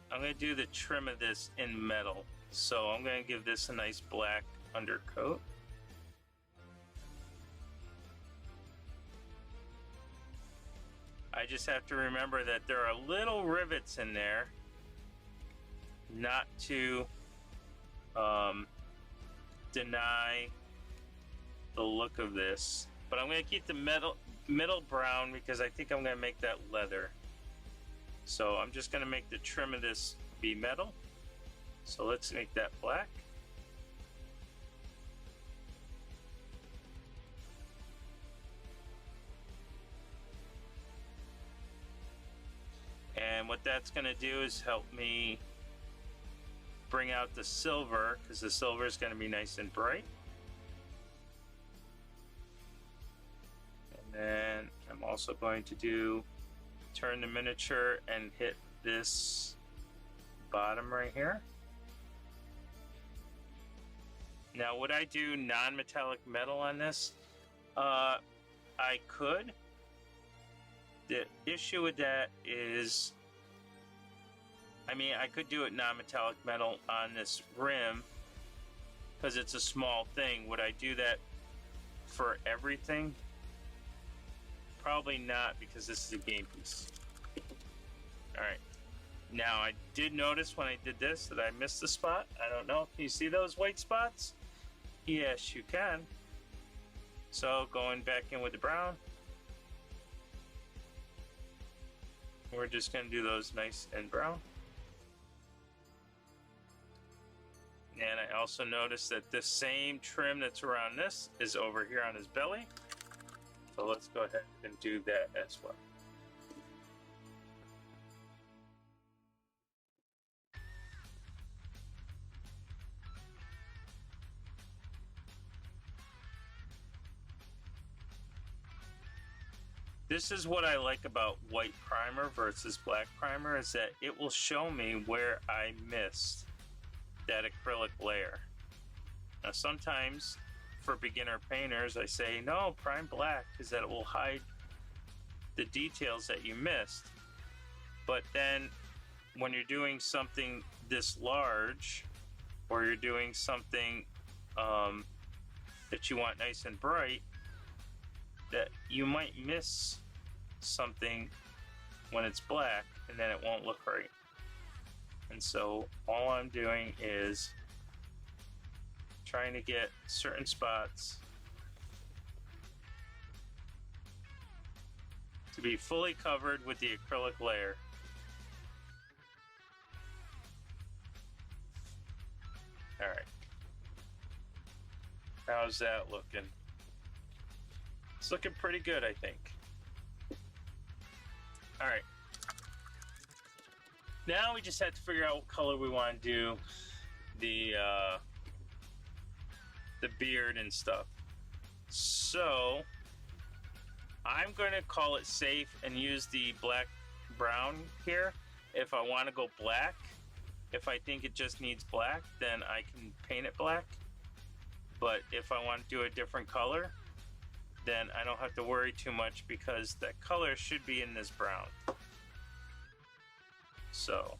gonna do the trim of this in metal. So I'm gonna give this a nice black undercoat. I just have to remember that there are little rivets in there, not to deny the look of this. But I'm going to keep the middle brown because I think I'm going to make that leather. So I'm just going to make the trim of this be metal. So let's make that black. And what that's going to do is help me bring out the silver, because the silver is going to be nice and bright. And then I'm also going to turn the miniature and hit this bottom right here. Now, would I do non-metallic metal on this? I could. The issue with that is, I mean, I could do it non-metallic metal on this rim because it's a small thing. Would I do that for everything? Probably not, because this is a game piece. Alright. Now, I did notice when I did this that I missed the spot. I don't know. Can you see those white spots? Yes, you can. So, going back in with the brown. We're just going to do those nice and brown. And I also noticed that this same trim that's around this is over here on his belly. So let's go ahead and do that as well. This is what I like about white primer versus black primer, is that it will show me where I missed that acrylic layer. Now sometimes for beginner painters I say no, prime black, because that it will hide the details that you missed. But then when you're doing something this large, or you're doing something that you want nice and bright, that you might miss something when it's black, and then it won't look right. And so all I'm doing is trying to get certain spots to be fully covered with the acrylic layer. All right. How's that looking? It's looking pretty good, I think. All right. Now we just have to figure out what color we want to do the beard and stuff. So I'm going to call it safe and use the black brown here. If I want to go black, if I think it just needs black, then I can paint it black. But if I want to do a different color, then I don't have to worry too much, because that color should be in this brown. So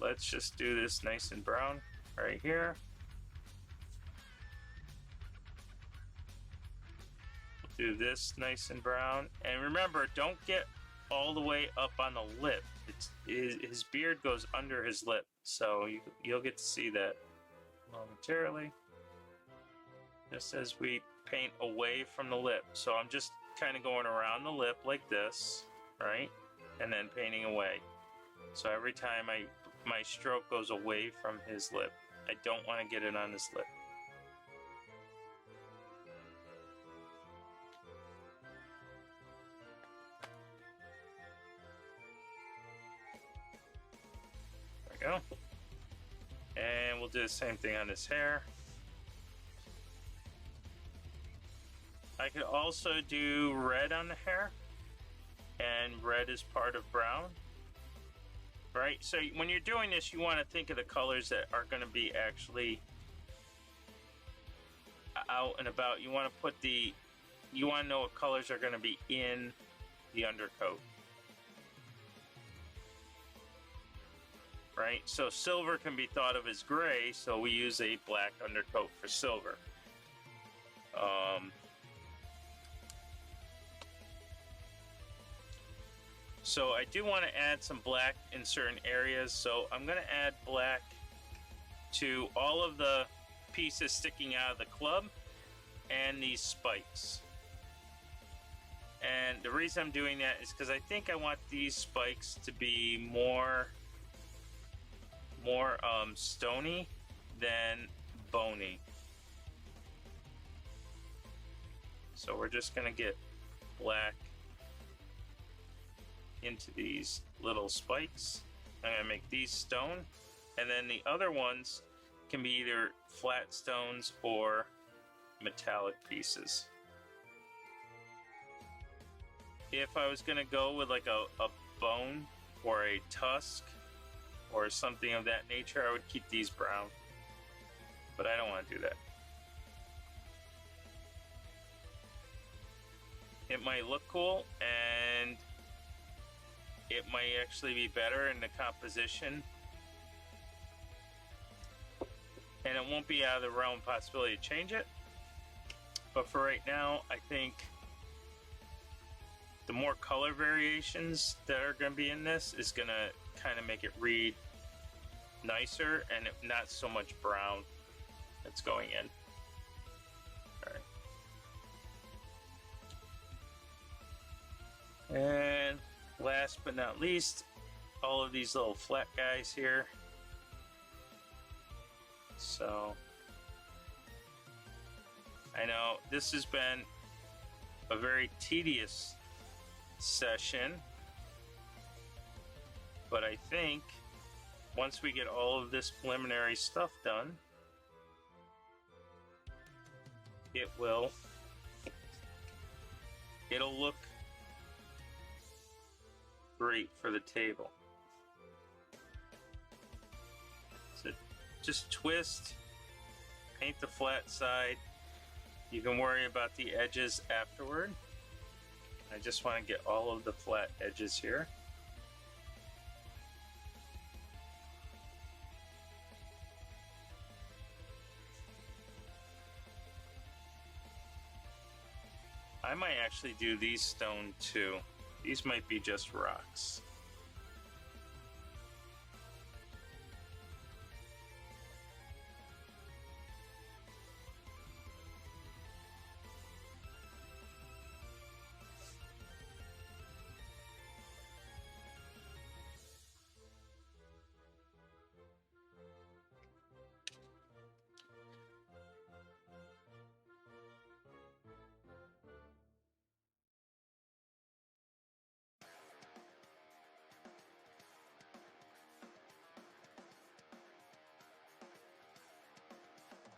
let's just do this nice and brown right here. Do this nice and brown. And remember, don't get all the way up on the lip. His beard goes under his lip, so you'll get to see that momentarily, just as we paint away from the lip. So I'm just kind of going around the lip like this, right? And then painting away. So every time my stroke goes away from his lip, I don't want to get it on his lip. There we go. And we'll do the same thing on his hair. I could also do red on the hair, and red is part of brown, right? So when you're doing this, you want to think of the colors that are going to be actually out and about. You want to know what colors are going to be in the undercoat, right? So silver can be thought of as gray, so we use a black undercoat for silver. So I do want to add some black in certain areas, so I'm going to add black to all of the pieces sticking out of the club and these spikes. And the reason I'm doing that is because I think I want these spikes to be more stony than bony. So we're just going to get black into these little spikes. I'm going to make these stone, and then the other ones can be either flat stones or metallic pieces. If I was going to go with like a bone or a tusk or something of that nature, I would keep these brown, but I don't want to do that. It might look cool, and it might actually be better in the composition, and it won't be out of the realm of possibility to change it. But for right now, I think the more color variations that are going to be in this is going to kind of make it read nicer, and not so much brown that's going in. All right. And last but not least, all of these little flat guys here. So I know this has been a very tedious session, but I think once we get all of this preliminary stuff done, it'll look great for the table. So just twist, paint the flat side. You can worry about the edges afterward. I just want to get all of the flat edges here. I might actually do these stone too. These might be just rocks.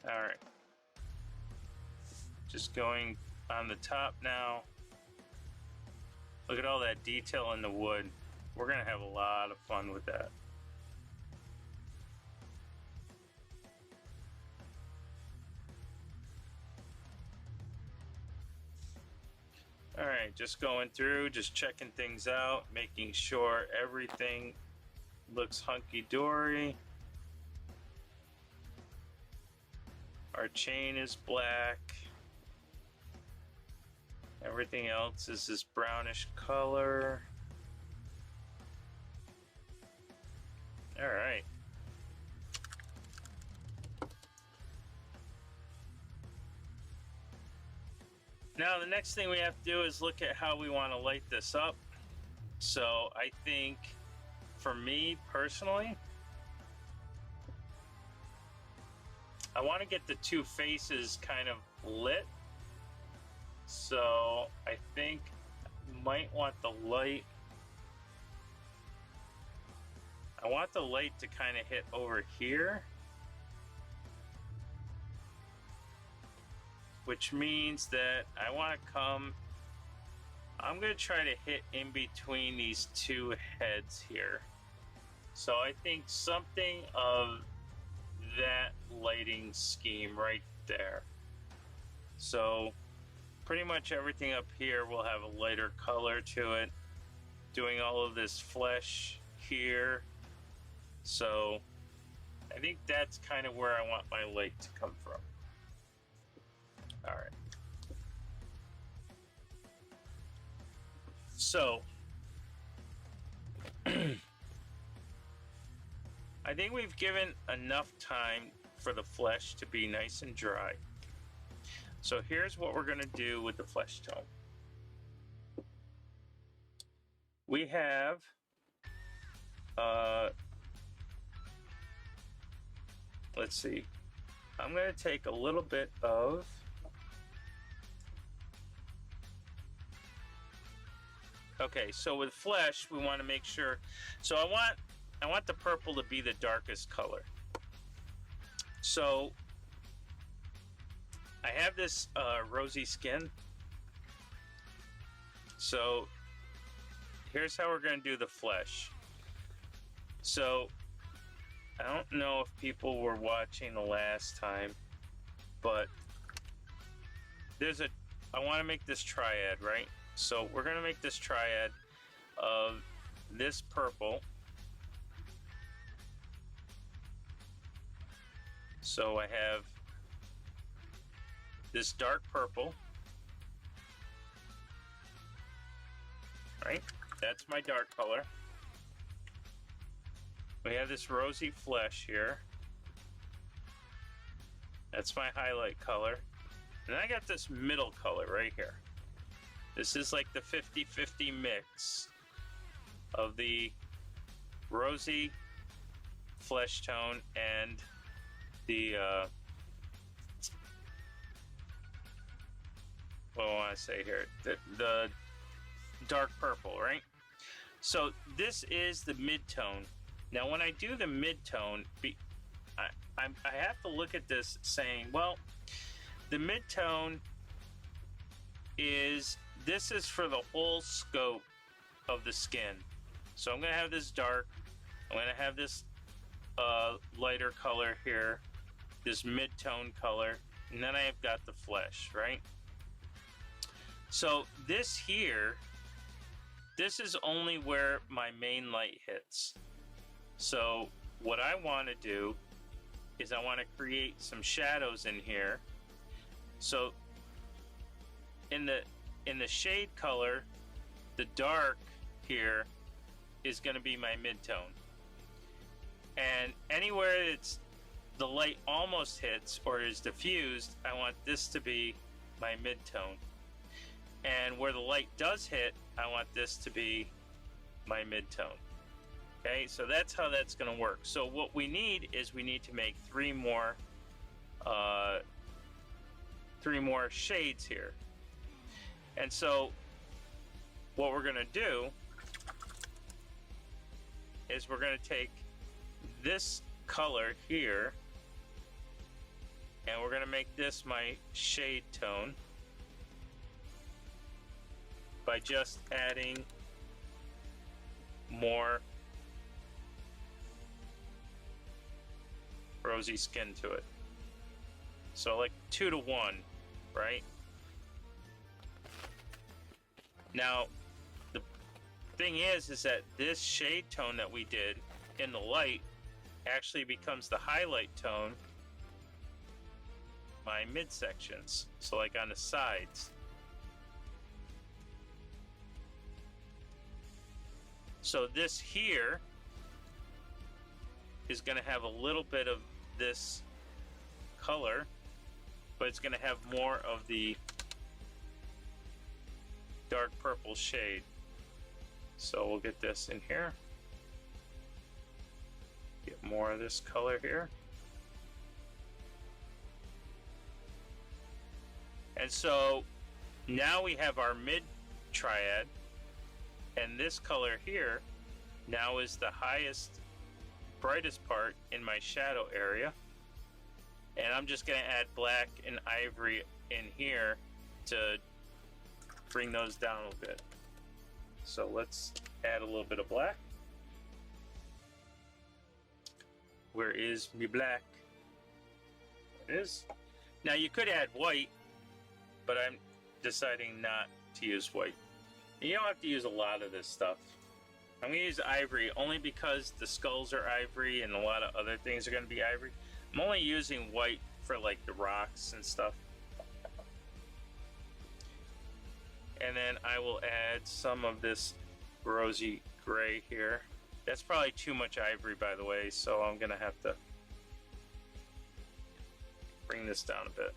All right, just going on the top now. Look at all that detail in the wood. We're gonna have a lot of fun with that. All right, just going through, just checking things out, making sure everything looks hunky-dory. Our chain is black. Everything else is this brownish color. All right. Now now the next thing we have to do is look at how we want to light this up. So I think for me personally, I want to get the two faces kind of lit. So I think you might want the light. I want the light to kind of hit over here, which means that I want to come, I'm going to try to hit in between these two heads here. So I think something of that lighting scheme right there. So pretty much everything up here will have a lighter color to it. Doing all of this flesh here. So I think that's kind of where I want my light to come from. All right. So I think we've given enough time for the flesh to be nice and dry. So here's what we're going to do with the flesh tone. We have let's see. I'm going to take a little bit of okay, so with flesh, we want to make sure. So I want the purple to be the darkest color. So I have this rosy skin. So here's how we're going to do the flesh. So I don't know if people were watching the last time, but I want to make this triad, right? So we're going to make this triad of this purple. So I have this dark purple, right? That's my dark color. We have this rosy flesh here. That's my highlight color. And I got this middle color right here. This is like the 50-50 mix of the rosy flesh tone and the what do I want to say here? The dark purple, right? So this is the mid-tone. Now when I do the mid-tone, I have to look at this saying, well, the mid-tone this is for the whole scope of the skin. So I'm going to have this dark, I'm going to have this lighter color here, this mid-tone color, and then I've got the flesh, right? So this here, this is only where my main light hits. So what I want to do is I want to create some shadows in here. So in the shade color, the dark here is going to be my mid-tone. And anywhere it's the light almost hits or is diffused, I want this to be my mid-tone. And where the light does hit, I want this to be my mid-tone. Okay, so that's how that's going to work. So what we need is we need to make three more shades here. And so what we're going to do is we're going to take this color here and we're going to make this my shade tone by just adding more rosy skin to it. So like 2 to 1, right? Now the thing is that this shade tone that we did in the light actually becomes the highlight tone, my midsections, so like on the sides. So this here is going to have a little bit of this color, but it's going to have more of the dark purple shade. So we'll get this in here. Get more of this color here. And so now we have our mid triad, and this color here now is the highest, brightest part in my shadow area. And I'm just going to add black and ivory in here to bring those down a bit. So let's add a little bit of black. Where is me black? There it is. Now you could add white, but I'm deciding not to use white. You don't have to use a lot of this stuff. I'm going to use ivory only because the skulls are ivory and a lot of other things are going to be ivory. I'm only using white for like the rocks and stuff. And then I will add some of this rosy gray here. That's probably too much ivory, by the way, so I'm going to have to bring this down a bit.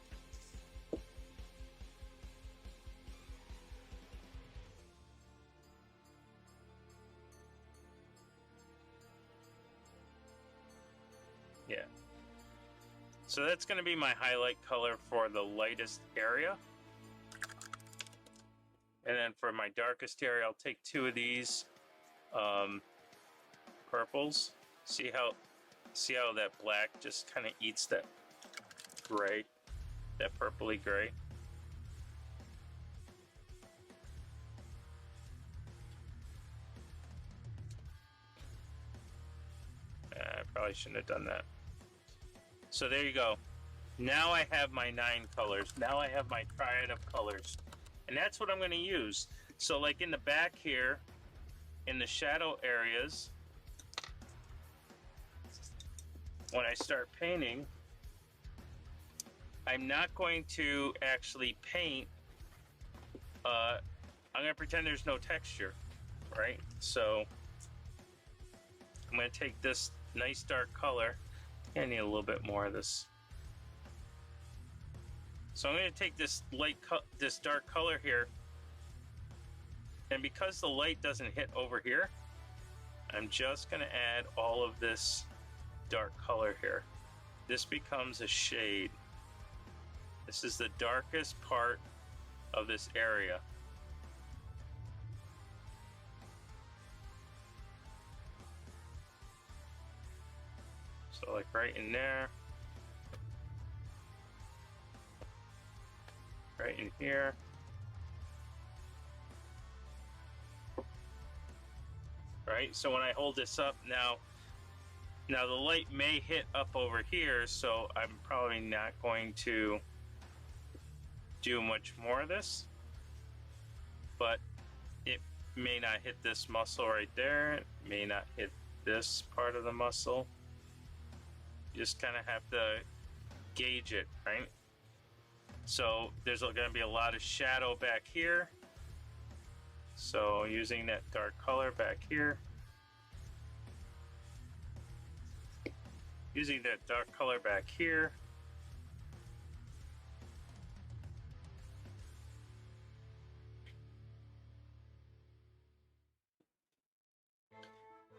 Yeah. So that's going to be my highlight color for the lightest area. And then for my darkest area, I'll take two of these purples. See how that black just kind of eats that gray, that purpley gray. I probably shouldn't have done that. So there you go. Now I have my 9 colors. Now I have my triad of colors. And that's what I'm going to use. So like in the back here, in the shadow areas, when I start painting, I'm not going to actually paint, I'm going to pretend there's no texture, right? So I'm going to take this nice dark color. I need a little bit more of this. So I'm going to take this this dark color here, and because the light doesn't hit over here, I'm just going to add all of this dark color here. This becomes a shade. This is the darkest part of this area. So like right in there, right in here. Right, so when I hold this up now the light may hit up over here, so I'm probably not going to do much more of this, but it may not hit this muscle right there, it may not hit this part of the muscle. You just kind of have to gauge it, right? So there's going to be a lot of shadow back here, so using that dark color back here, using that dark color back here,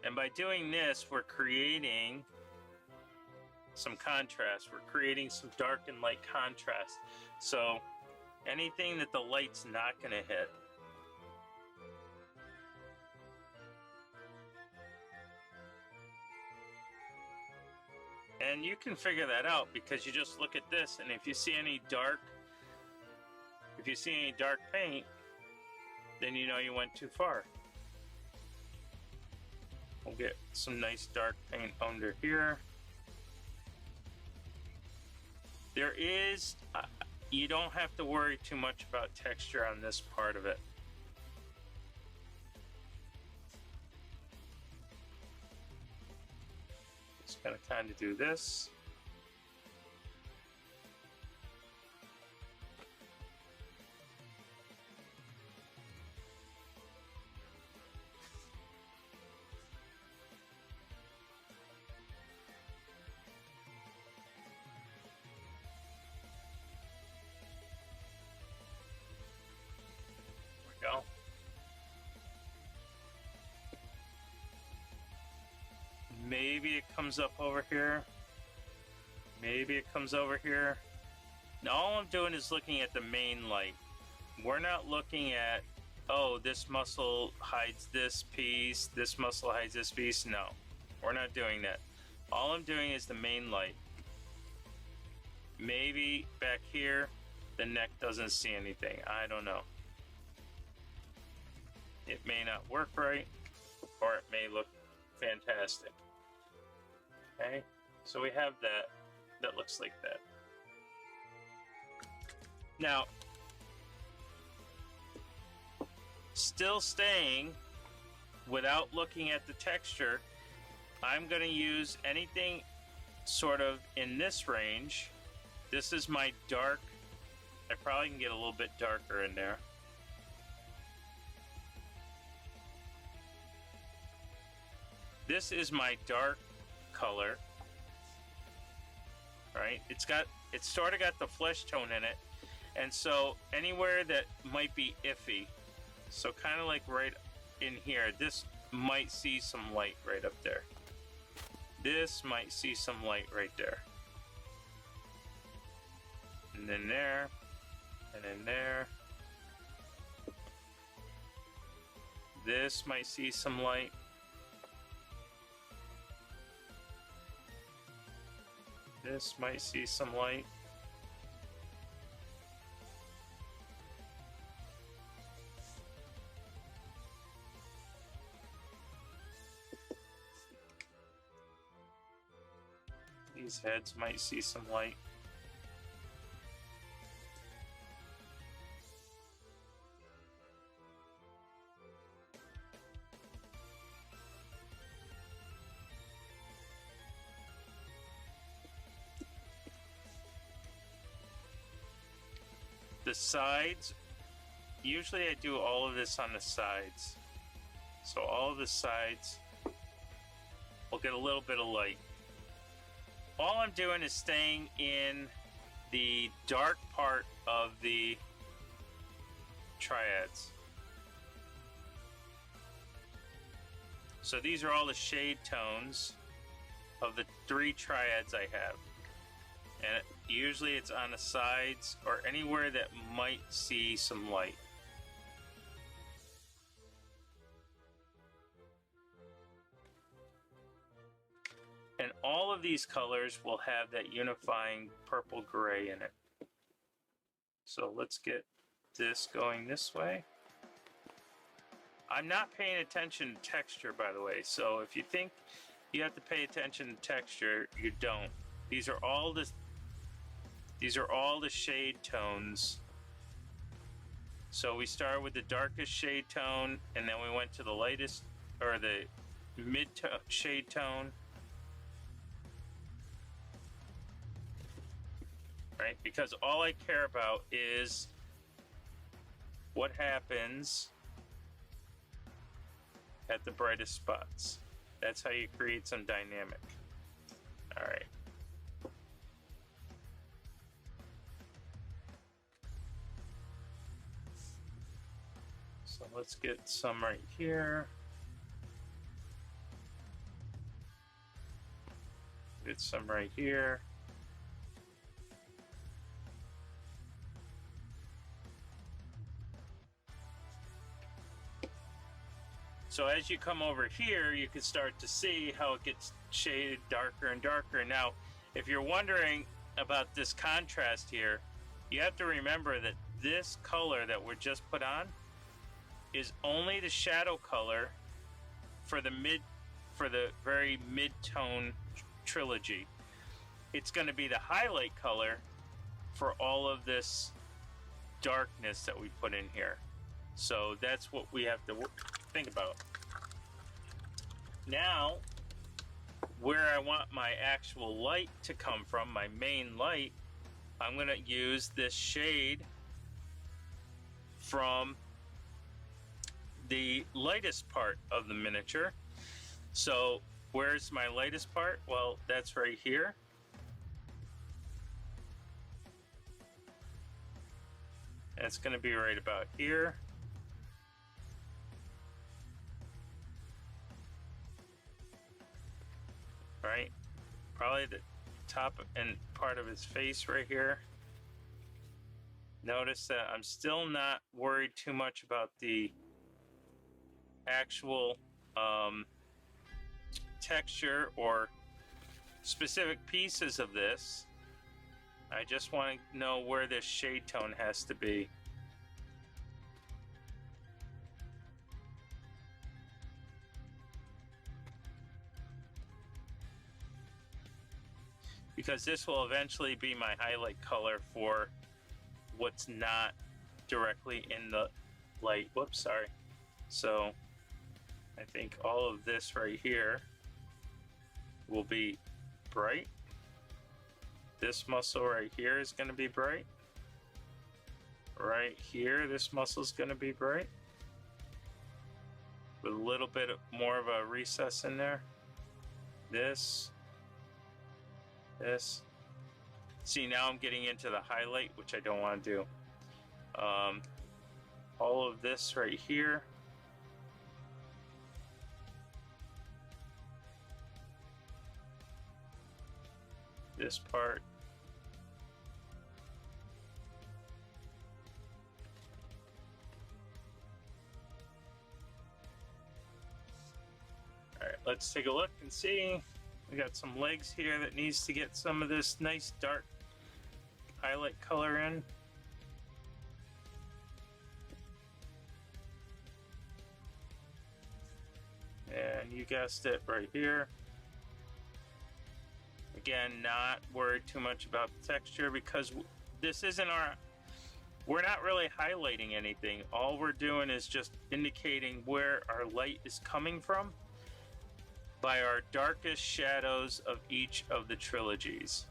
and by doing this, we're creating some contrast. We're creating some dark and light contrast. So anything that the light's not going to hit, and you can figure that out because you just look at this, and if you see any dark paint, then you know you went too far. We'll get some nice dark paint under here. There is, you don't have to worry too much about texture on this part of it. Just gonna kind of do this. Go. Maybe it comes up over here. Maybe it comes over here. Now all I'm doing is looking at the main light. We're not looking at, oh, this muscle hides this piece, this muscle hides this piece. No, we're not doing that. All I'm doing is the main light. Maybe back here, the neck doesn't see anything. I don't know. It may not work right, or it may look fantastic. Okay, so we have that. That looks like that. Now, still staying without looking at the texture, I'm going to use anything sort of in this range. This is my dark. I probably can get a little bit darker in there. This is my dark color, right? It's sort of got the flesh tone in it, and so anywhere that might be iffy, so kind of like right in here, this might see some light right up there. This might see some light right there. And then there, and then there. This might see some light. This might see some light. These heads might see some light. The sides, usually I do all of this on the sides. So all of the sides will get a little bit of light. All I'm doing is staying in the dark part of the triads. So these are all the shade tones of the 3 triads I have. And usually it's on the sides or anywhere that might see some light. And all of these colors will have that unifying purple gray in it. So let's get this going this way. I'm not paying attention to texture, by the way. So if you think you have to pay attention to texture, you don't. These are all the shade tones. So we started with the darkest shade tone, and then we went to the lightest, or the mid shade tone. Right? Because all I care about is what happens at the brightest spots. That's how you create some dynamic. All right. So let's get some right here. Get some right here. So as you come over here, you can start to see how it gets shaded darker and darker. Now, if you're wondering about this contrast here, you have to remember that this color that we just put on is only the shadow color for the very mid-tone trilogy. It's going to be the highlight color for all of this darkness that we put in here. So that's what we have to think about. Now, where I want my actual light to come from, my main light, I'm going to use this shade from the lightest part of the miniature. So where's my lightest part? Well, that's right here. That's going to be right about here. right? Probably the top and part of his face right here. Notice that I'm still not worried too much about the actual texture or specific pieces of this. I just want to know where this shade tone has to be. Because this will eventually be my highlight color for what's not directly in the light. Whoops, sorry. So I think all of this right here will be bright. This muscle right here is going to be bright. Right here, this muscle is going to be bright. With a little bit more of a recess in there. This. See, now I'm getting into the highlight, which I don't want to do. All of this right here. This part. All right, let's take a look and see. We got some legs here that needs to get some of this nice dark highlight color in. And you guessed it right here. Again, not worried too much about the texture because this isn't we're not really highlighting anything. All we're doing is just indicating where our light is coming from by our darkest shadows of each of the trilogies.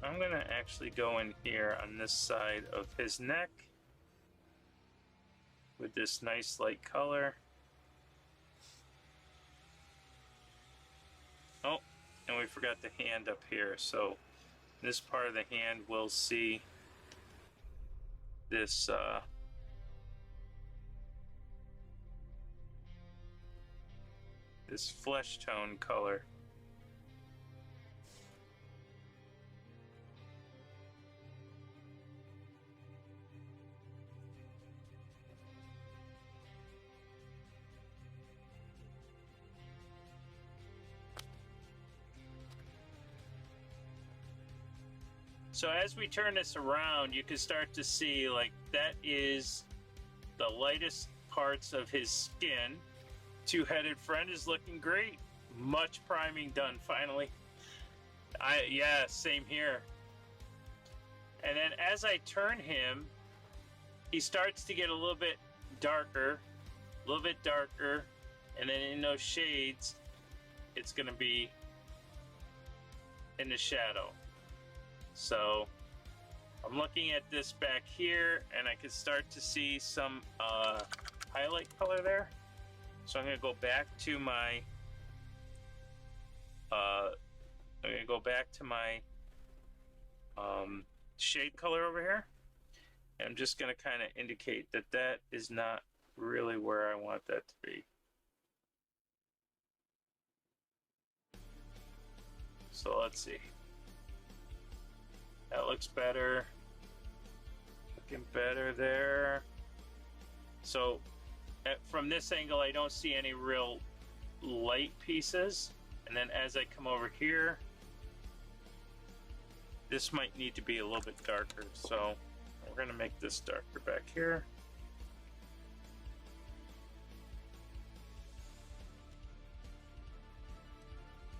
I'm gonna actually go in here on this side of his neck with this nice light color. Oh, and we forgot the hand up here. So this part of the hand will see this this flesh tone color. So as we turn this around, you can start to see like that is the lightest parts of his skin. Two-headed friend is looking great. Much priming done finally. Yeah, same here. And then as I turn him, he starts to get a little bit darker, and then in those shades, it's gonna be in the shadow. So I'm looking at this back here, and I can start to see some highlight color there. So I'm gonna go back to my shade color over here. And I'm just gonna kind of indicate that that is not really where I want that to be. So let's see. That looks better. Looking better there. So from this angle, I don't see any real light pieces. And then as I come over here, this might need to be a little bit darker. So we're going to make this darker back here.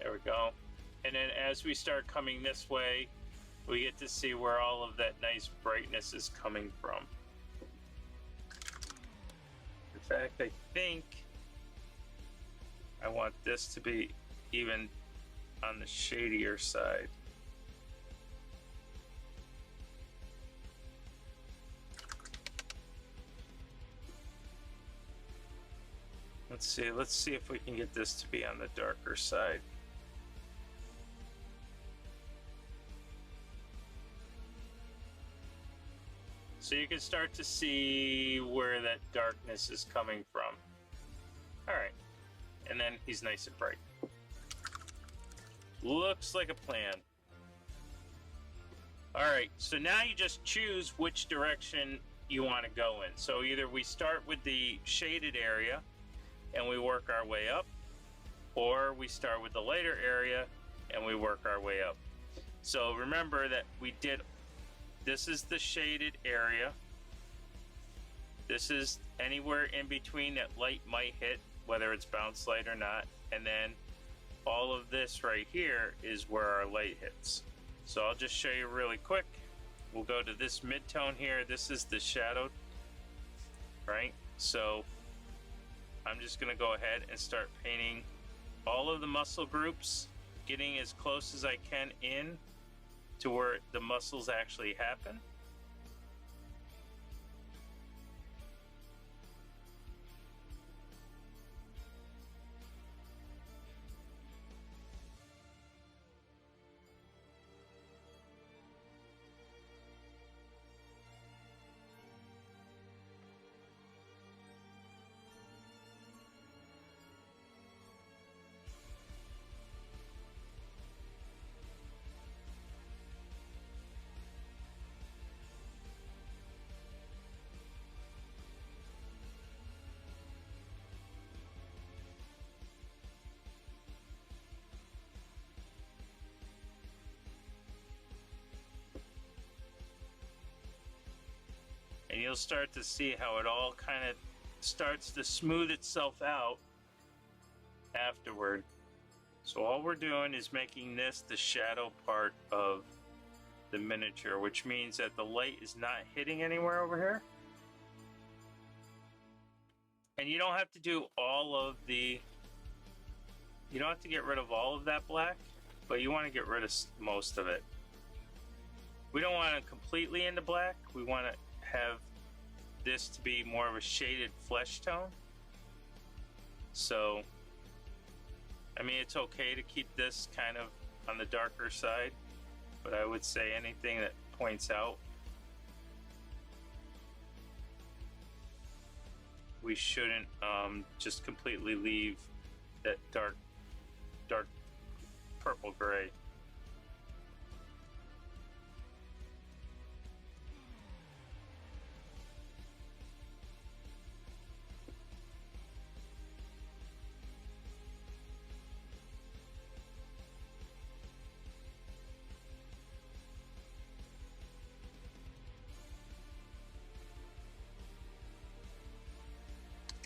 There we go. And then as we start coming this way, we get to see where all of that nice brightness is coming from. In fact, I think I want this to be even on the shadier side. Let's see if we can get this to be on the darker side. So you can start to see where that darkness is coming from. All right, and then he's nice and bright. Looks like a plan. All right, so now you just choose which direction you want to go in. So either we start with the shaded area and we work our way up, or we start with the lighter area and we work our way up. So remember that this is the shaded area. This is anywhere in between that light might hit, whether it's bounce light or not. And then all of this right here is where our light hits. So I'll just show you really quick. We'll go to this mid-tone here. This is the shadowed, right? So I'm just gonna go ahead and start painting all of the muscle groups, getting as close as I can in to where the muscles actually happen. And you'll start to see how it all kind of starts to smooth itself out afterward. So all we're doing is making this the shadow part of the miniature, which means that the light is not hitting anywhere over here. And you don't have to do all of the, you don't have to get rid of all of that black, but you want to get rid of most of it. We don't want it completely into black. We want to have this to be more of a shaded flesh tone. So, I mean, it's okay to keep this kind of on the darker side, but I would say anything that points out, we shouldn't just completely leave that dark purple gray.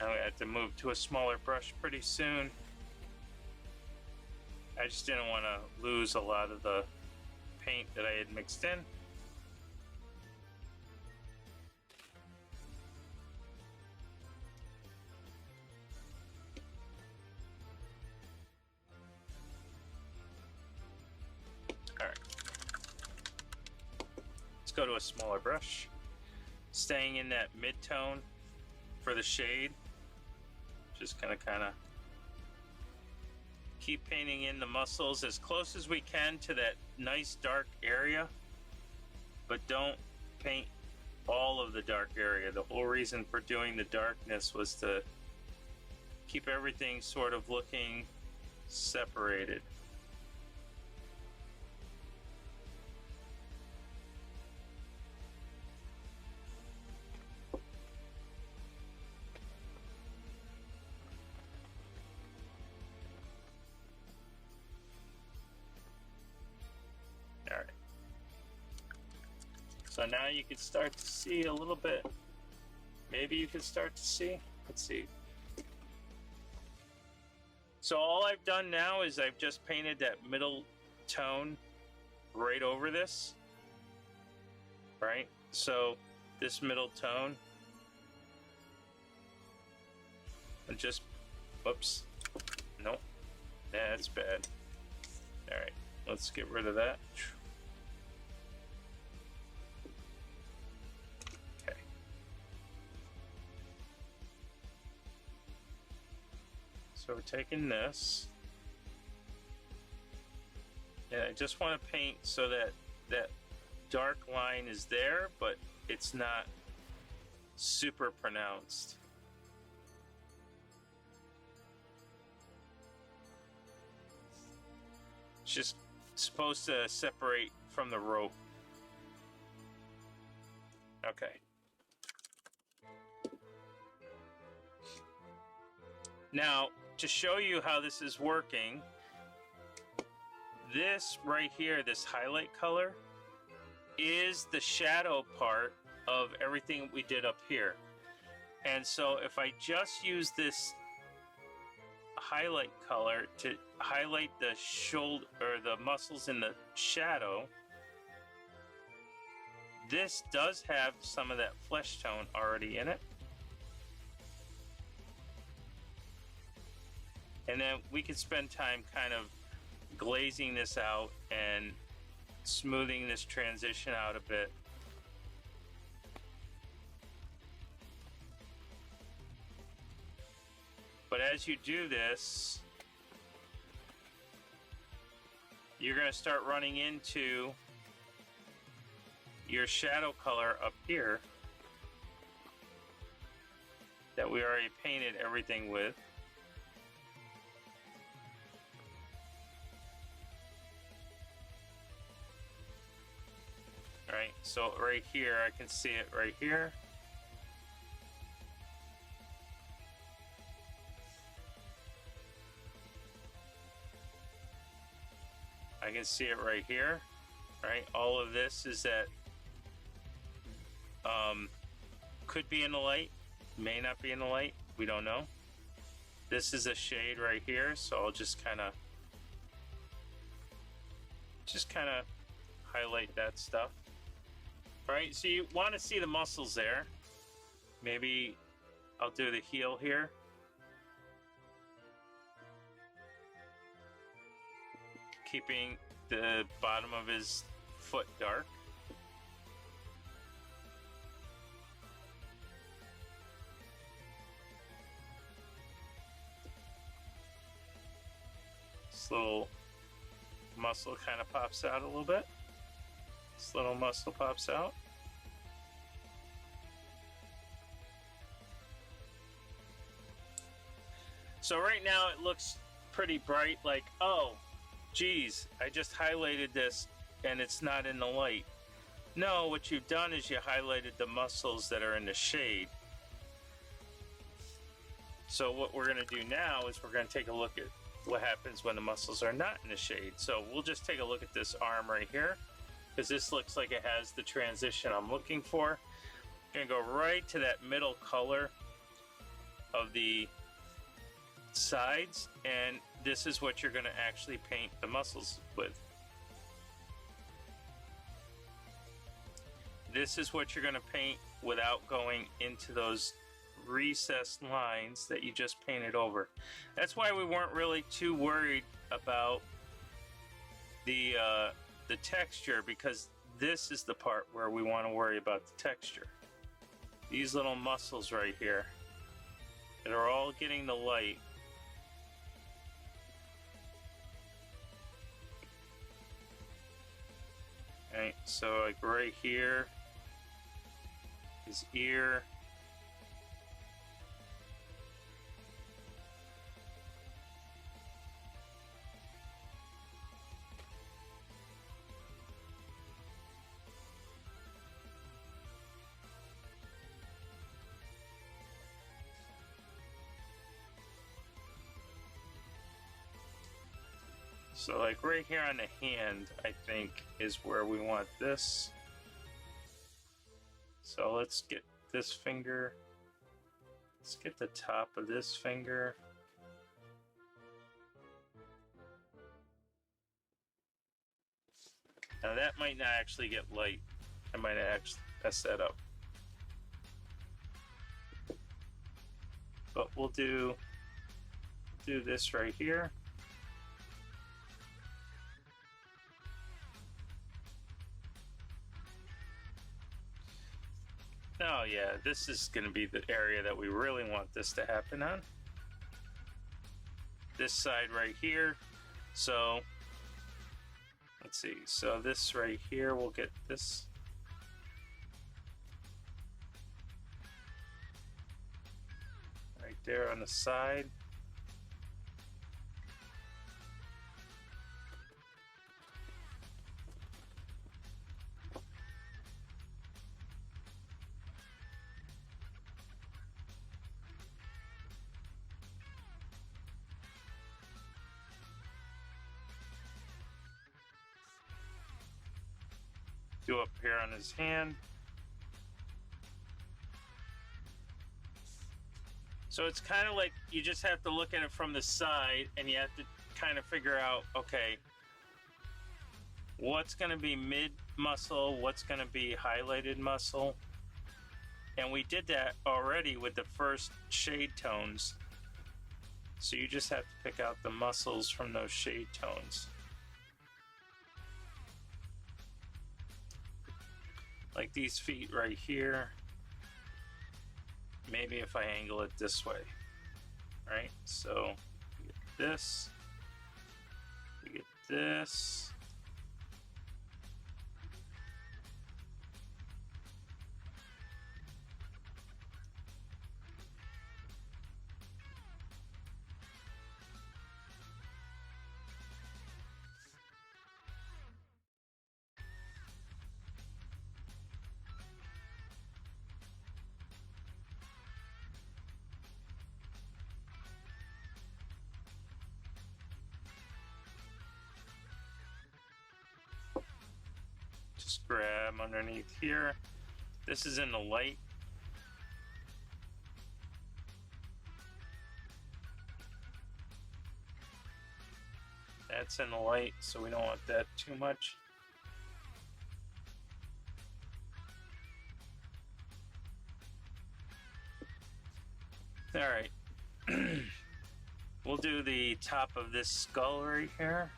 Now we have to move to a smaller brush pretty soon. I just didn't want to lose a lot of the paint that I had mixed in. All right. Let's go to a smaller brush. Staying in that mid-tone for the shade. Just gonna kind of keep painting in the muscles as close as we can to that nice dark area, but don't paint all of the dark area. The whole reason for doing the darkness was to keep everything sort of looking separated. So now you can start to see a little bit. Maybe you can start to see. Let's see. So all I've done now is I've just painted that middle tone right over this. Right? So this middle tone. And just, whoops. Nope. That's bad. All right, let's get rid of that. Okay. So we're taking this, and I just want to paint so that that dark line is there, but it's not super pronounced. It's just supposed to separate from the rope. Okay. Now, to show you how this is working, this right here, this highlight color, is the shadow part of everything we did up here. And so if I just use this highlight color to highlight the shoulder or the muscles in the shadow, this does have some of that flesh tone already in it. And then we could spend time kind of glazing this out and smoothing this transition out a bit. But as you do this, you're going to start running into your shadow color up here that we already painted everything with. All right, so right here, I can see it right here. I can see it right here, right? All of this is that could be in the light, may not be in the light, we don't know. This is a shade right here, so I'll just kind of highlight that stuff. All right, so you want to see the muscles there. Maybe I'll do the heel here. Keeping the bottom of his foot dark. This little muscle kind of pops out a little bit. This little muscle pops out. So right now it looks pretty bright, like, oh, geez, I just highlighted this and it's not in the light. No, what you've done is you highlighted the muscles that are in the shade. So what we're going to do now is we're going to take a look at what happens when the muscles are not in the shade. So we'll just take a look at this arm right here, because this looks like it has the transition I'm looking for. I'm going to go right to that middle color of the sides, and this is what you're going to actually paint the muscles with. This is what you're going to paint without going into those recessed lines that you just painted over. That's why we weren't really too worried about the texture, because this is the part where we want to worry about the texture. These little muscles right here that are all getting the light. Right, so like right here, his ear. So like right here on the hand, I think, is where we want this. So let's get this finger. Let's get the top of this finger. Now that might not actually get light. I might actually mess that up. But we'll do this right here. Oh yeah, this is going to be the area that we really want this to happen on. This side right here. So let's see. So this right here, we'll get this. Right there on the side. Do up here on his hand. So it's kind of like you just have to look at it from the side and you have to kind of figure out, okay, what's going to be mid muscle, what's going to be highlighted muscle. And we did that already with the first shade tones. So you just have to pick out the muscles from those shade tones. Like these feet right here. Maybe if I angle it this way. Right? So we get this. We get this. Just grab underneath here. This is in the light. That's in the light, so we don't want that too much. All right. We'll do the top of this skull right here.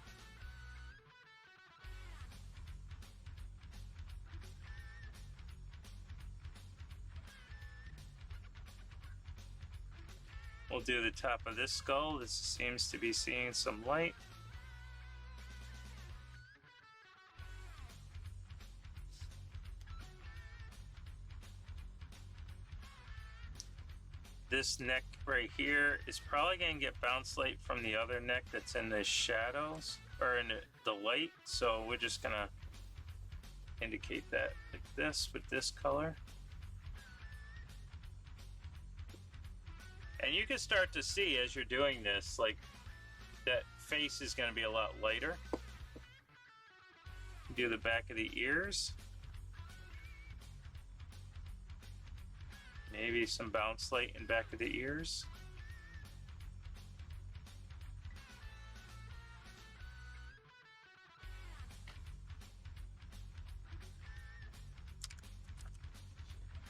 We'll do the top of this skull. This seems to be seeing some light. This neck right here is probably going to get bounce light from the other neck that's in the shadows or in the light. So we're just going to indicate that like this with this color. And you can start to see as you're doing this, like that face is going to be a lot lighter. Do the back of the ears. Maybe some bounce light in back of the ears.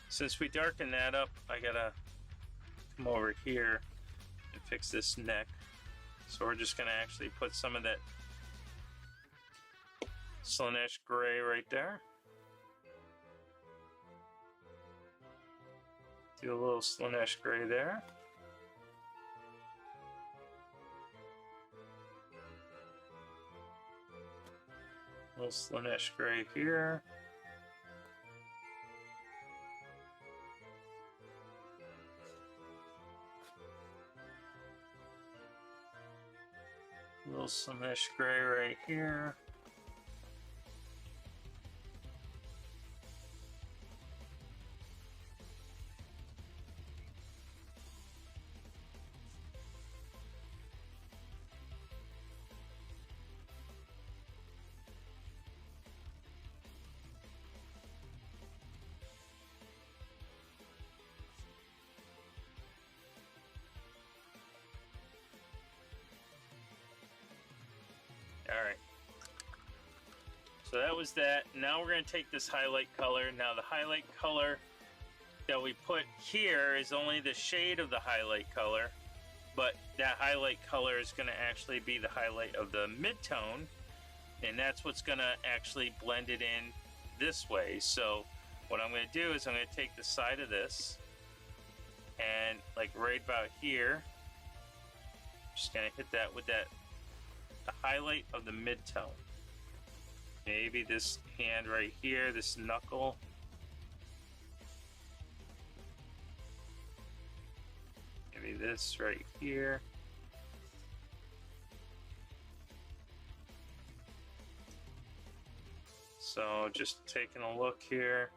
Since we darken that up, I gotta come over here and fix this neck. So we're just gonna actually put some of that Slanesh gray right there. Do a little Slanesh gray there. A little Slanesh gray here. A little Slanesh gray right here. Alright, so that was that. Now we're going to take this highlight color. Now the highlight color that we put here is only the shade of the highlight color, but that highlight color is going to actually be the highlight of the mid-tone, and that's what's going to actually blend it in this way. So What I'm going to do is I'm going to take the side of this and like right about here, just going to hit that with the highlight of the mid-tone. Maybe this hand right here, this knuckle. Maybe this right here. So just taking a look here.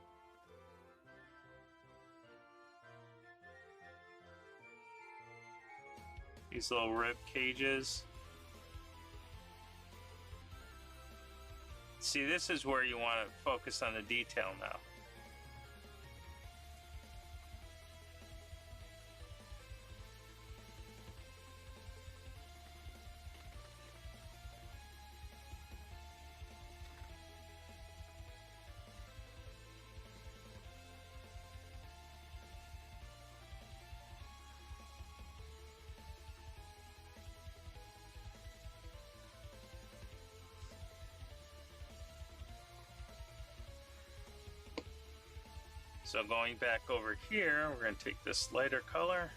These little rib cages. See, this is where you want to focus on the detail now. So going back over here, we're going to take this lighter color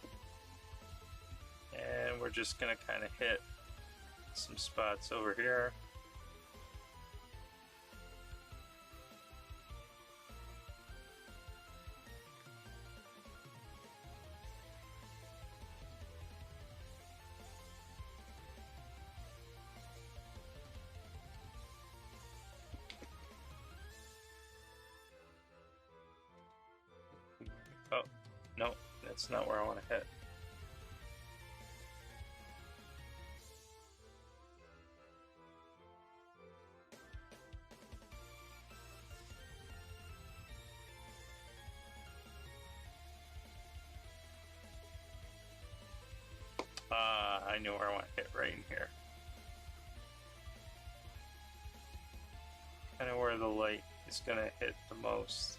and we're just going to kind of hit some spots over here. Oh, no, that's not where I want to hit. I know where I want to hit, right in here. Kind of where the light is going to hit the most.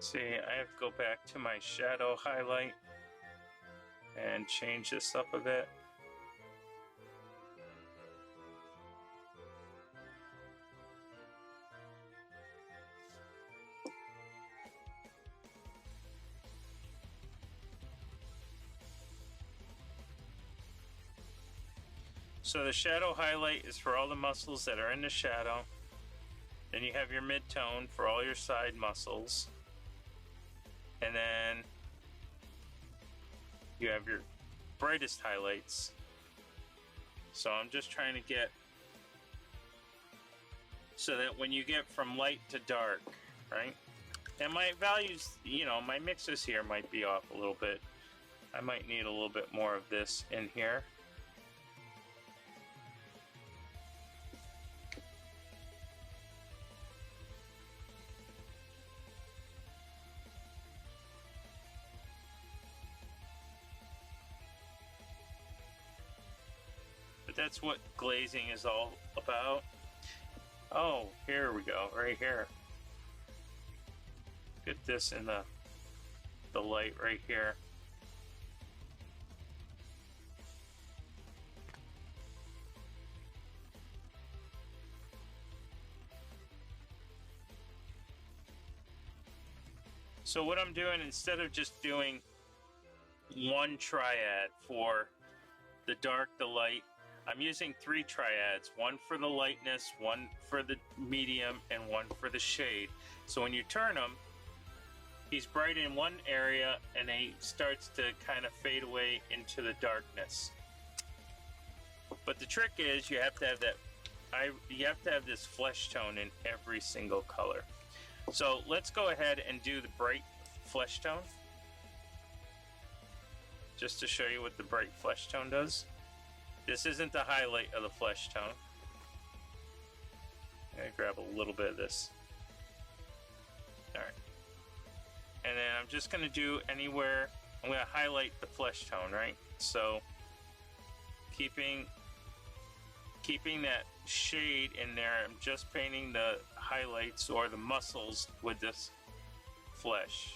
See, I have to go back to my shadow highlight and change this up a bit. So the shadow highlight is for all the muscles that are in the shadow. Then you have your mid-tone for all your side muscles. And then you have your brightest highlights. So I'm just trying to get so that when you get from light to dark, right? And my values, you know, my mixes here might be off a little bit. I might need a little bit more of this in here. That's what glazing is all about. Oh, here we go, right here. Get this in the light right here. So what I'm doing, instead of just doing one triad for the dark, the light, I'm using 3 triads, one for the lightness, one for the medium, and one for the shade. So when you turn him, he's bright in one area and he starts to kind of fade away into the darkness. But the trick is you have to have that you have to have this flesh tone in every single color. So let's go ahead and do the bright flesh tone, just to show you what the bright flesh tone does. This isn't the highlight of the flesh tone. I'm gonna grab a little bit of this. All right, and then I'm just gonna do anywhere. I'm gonna highlight the flesh tone, right? So keeping that shade in there, I'm just painting the highlights or the muscles with this flesh.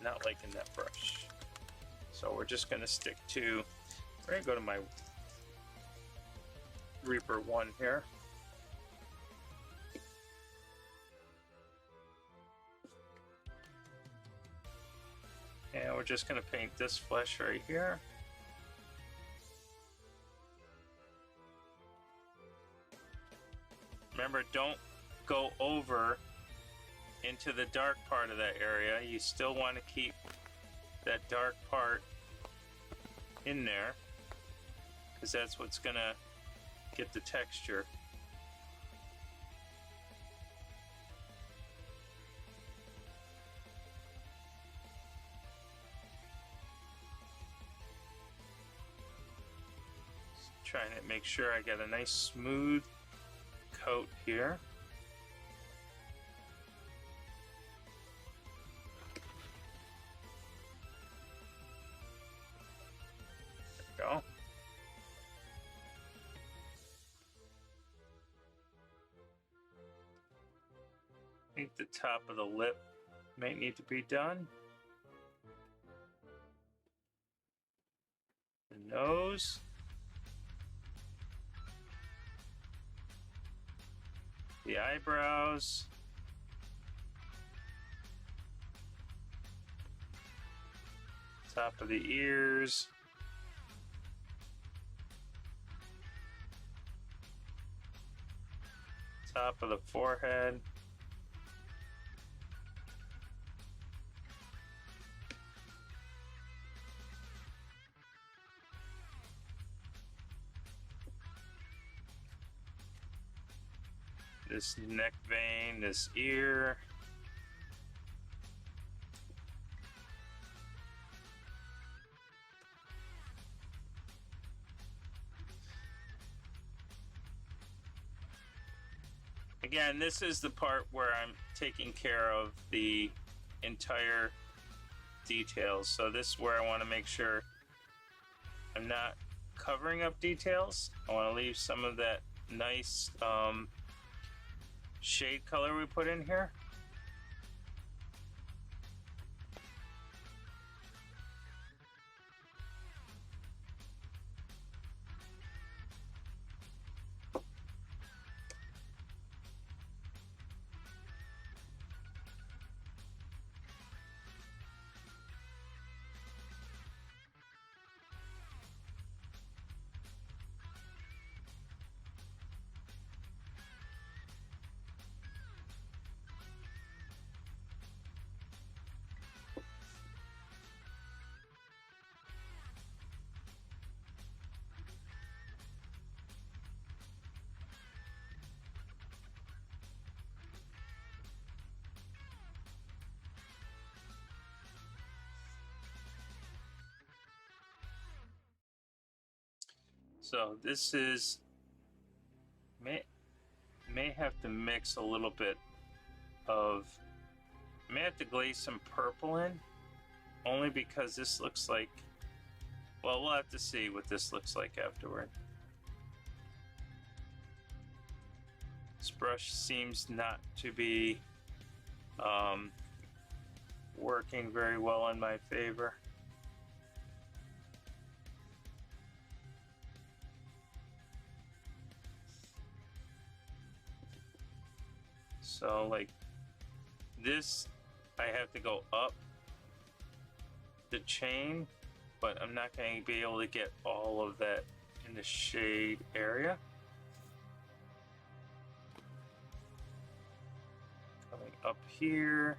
Not liking that brush. So we're just gonna stick to, we're gonna go to my Reaper 1 here. And we're just gonna paint this flesh right here. Remember, don't go over into the dark part of that area. You still want to keep that dark part in there, because that's what's gonna get the texture. Trying to make sure I get a nice smooth coat here. There we go. I think the top of the lip may need to be done. The nose. The eyebrows. Top of the ears. Top of the forehead. This neck vein, this ear. Again, this is the part where I'm taking care of the entire details. So this is where I want to make sure I'm not covering up details. I want to leave some of that nice shade color we put in here. So this is, may have to mix a little bit of, may have to glaze some purple in, only because this looks like, well, we'll have to see what this looks like afterward. This brush seems not to be working very well in my favor. So like this, I have to go up the chain, but I'm not going to be able to get all of that in the shade area. Coming up here,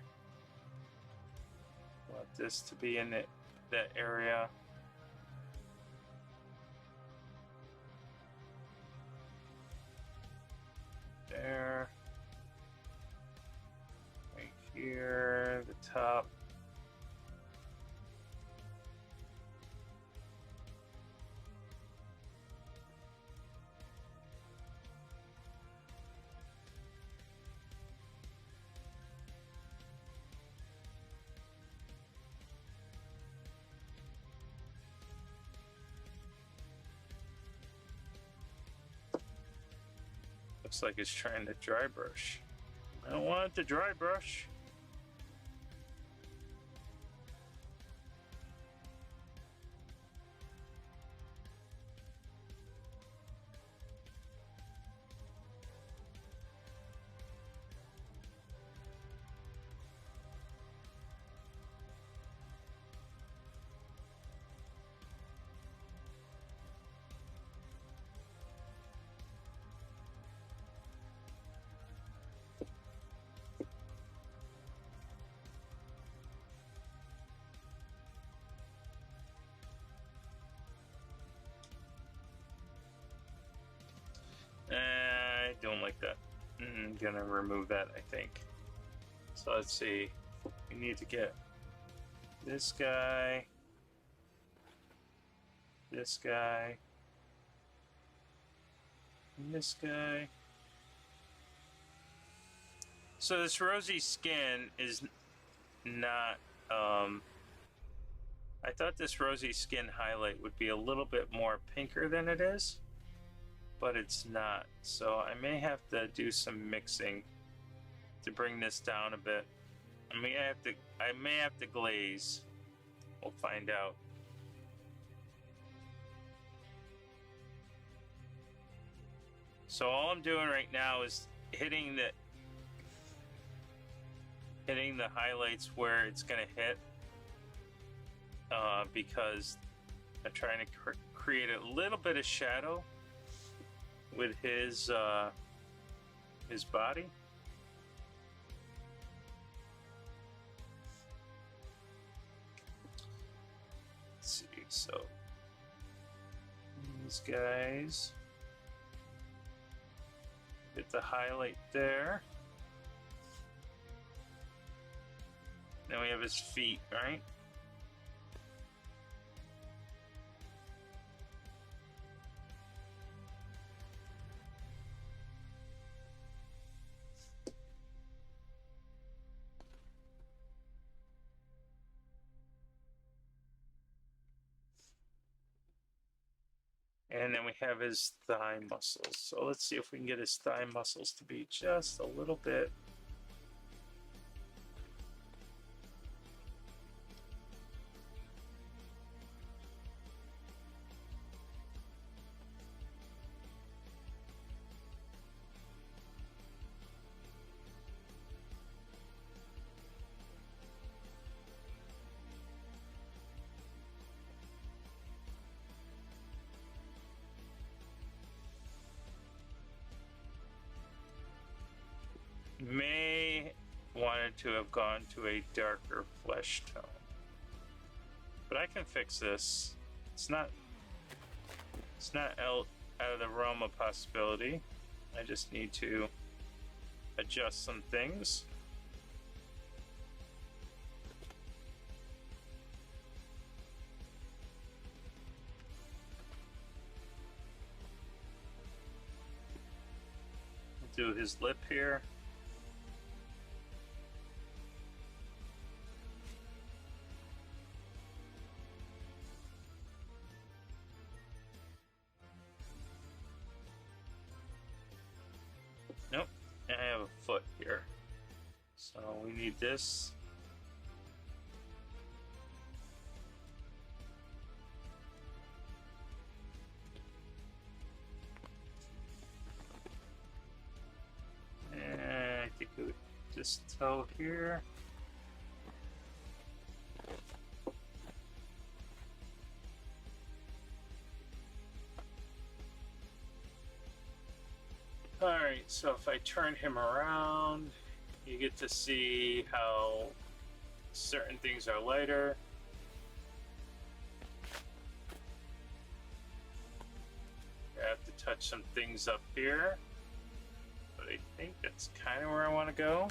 want this to be in that area. There. Right here, the top. Looks like it's trying to dry brush. I don't want it to dry brush. I don't like that. I'm gonna remove that, I think. So let's see. We need to get this guy, this guy, and this guy. So this rosy skin is not, I thought this rosy skin highlight would be a little bit more pinker than it is, but it's not. So I may have to do some mixing to bring this down a bit. I may have to glaze. We'll find out. So all I'm doing right now is hitting the highlights where it's gonna hit, because I'm trying to create a little bit of shadow with his body. Let's see, so these guys, get the highlight there. Then we have his feet, right? And then we have his thigh muscles. So let's see if we can get his thigh muscles to be just a little bit. May wanted to have gone to a darker flesh tone, but I can fix this. It's not out of the realm of possibility. I just need to adjust some things. Do his lip here. Nope, I have a foot here. So we need this. And I think we would just toe here. Alright, so if I turn him around, you get to see how certain things are lighter. I have to touch some things up here, but I think that's kind of where I want to go.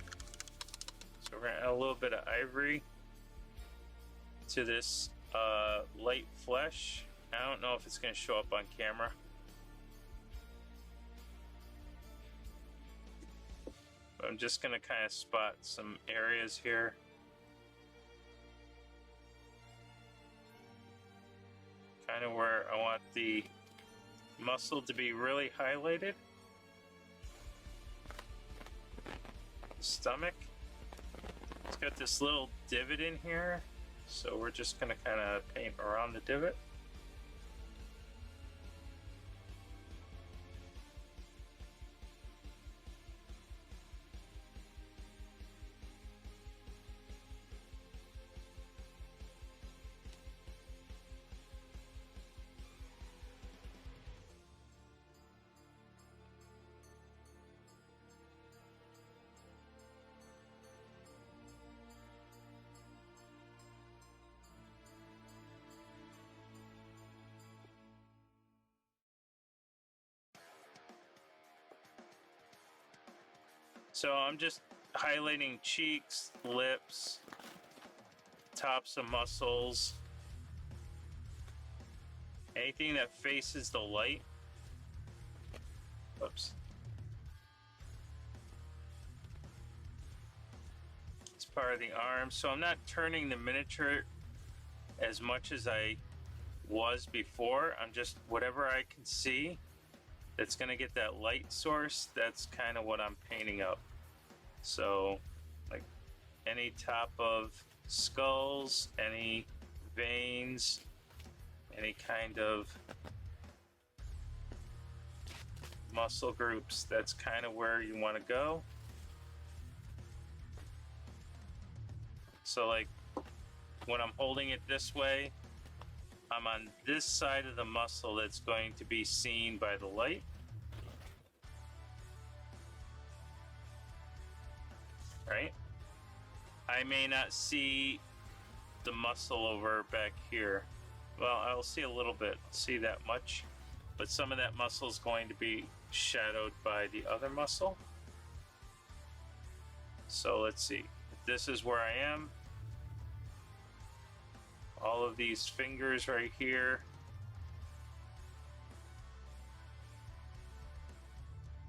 So we're gonna add a little bit of ivory to this light flesh. I don't know if it's gonna show up on camera. But I'm just gonna kind of spot some areas here. Kind of where I want the muscle to be really highlighted. Stomach. It's got this little divot in here, so we're just gonna kind of paint around the divot. So I'm just highlighting cheeks, lips, tops of muscles, anything that faces the light. Whoops. It's part of the arm. So I'm not turning the miniature as much as I was before. I'm just, whatever I can see that's going to get that light source, that's kind of what I'm painting up. So like any top of skulls, any veins, any kind of muscle groups, that's kind of where you want to go. So like when I'm holding it this way, I'm on this side of the muscle that's going to be seen by the light. Right? I may not see the muscle over back here. Well, I'll see a little bit, see that much, but some of that muscle is going to be shadowed by the other muscle. So let's see. This is where I am. All of these fingers right here.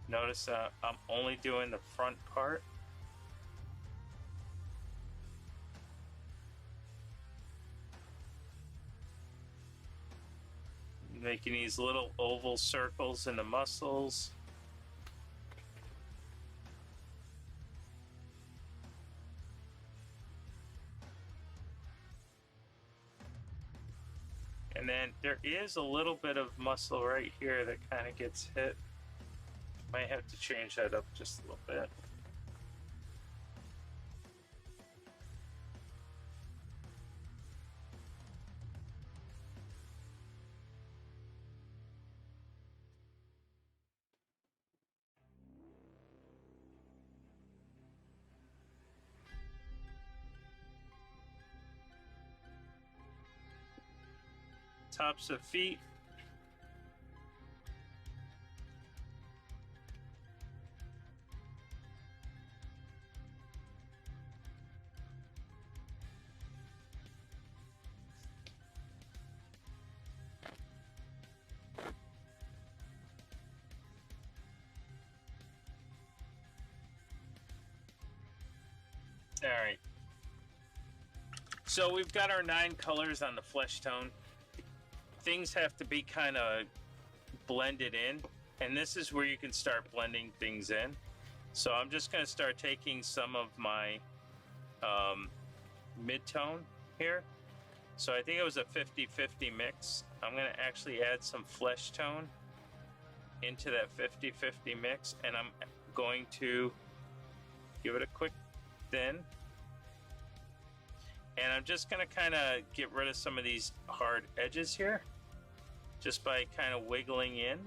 Notice I'm only doing the front part. Making these little oval circles in the muscles. And then there is a little bit of muscle right here that kind of gets hit. Might have to change that up just a little bit. Tops of feet. All right. So we've got our 9 colors on the flesh tone. Things have to be kind of blended in, and this is where you can start blending things in. So I'm just going to start taking some of my mid-tone here. So I think it was a 50-50 mix. I'm going to actually add some flesh tone into that 50-50 mix, and I'm going to give it a quick thin. And I'm just going to kind of get rid of some of these hard edges here, just by kind of wiggling in.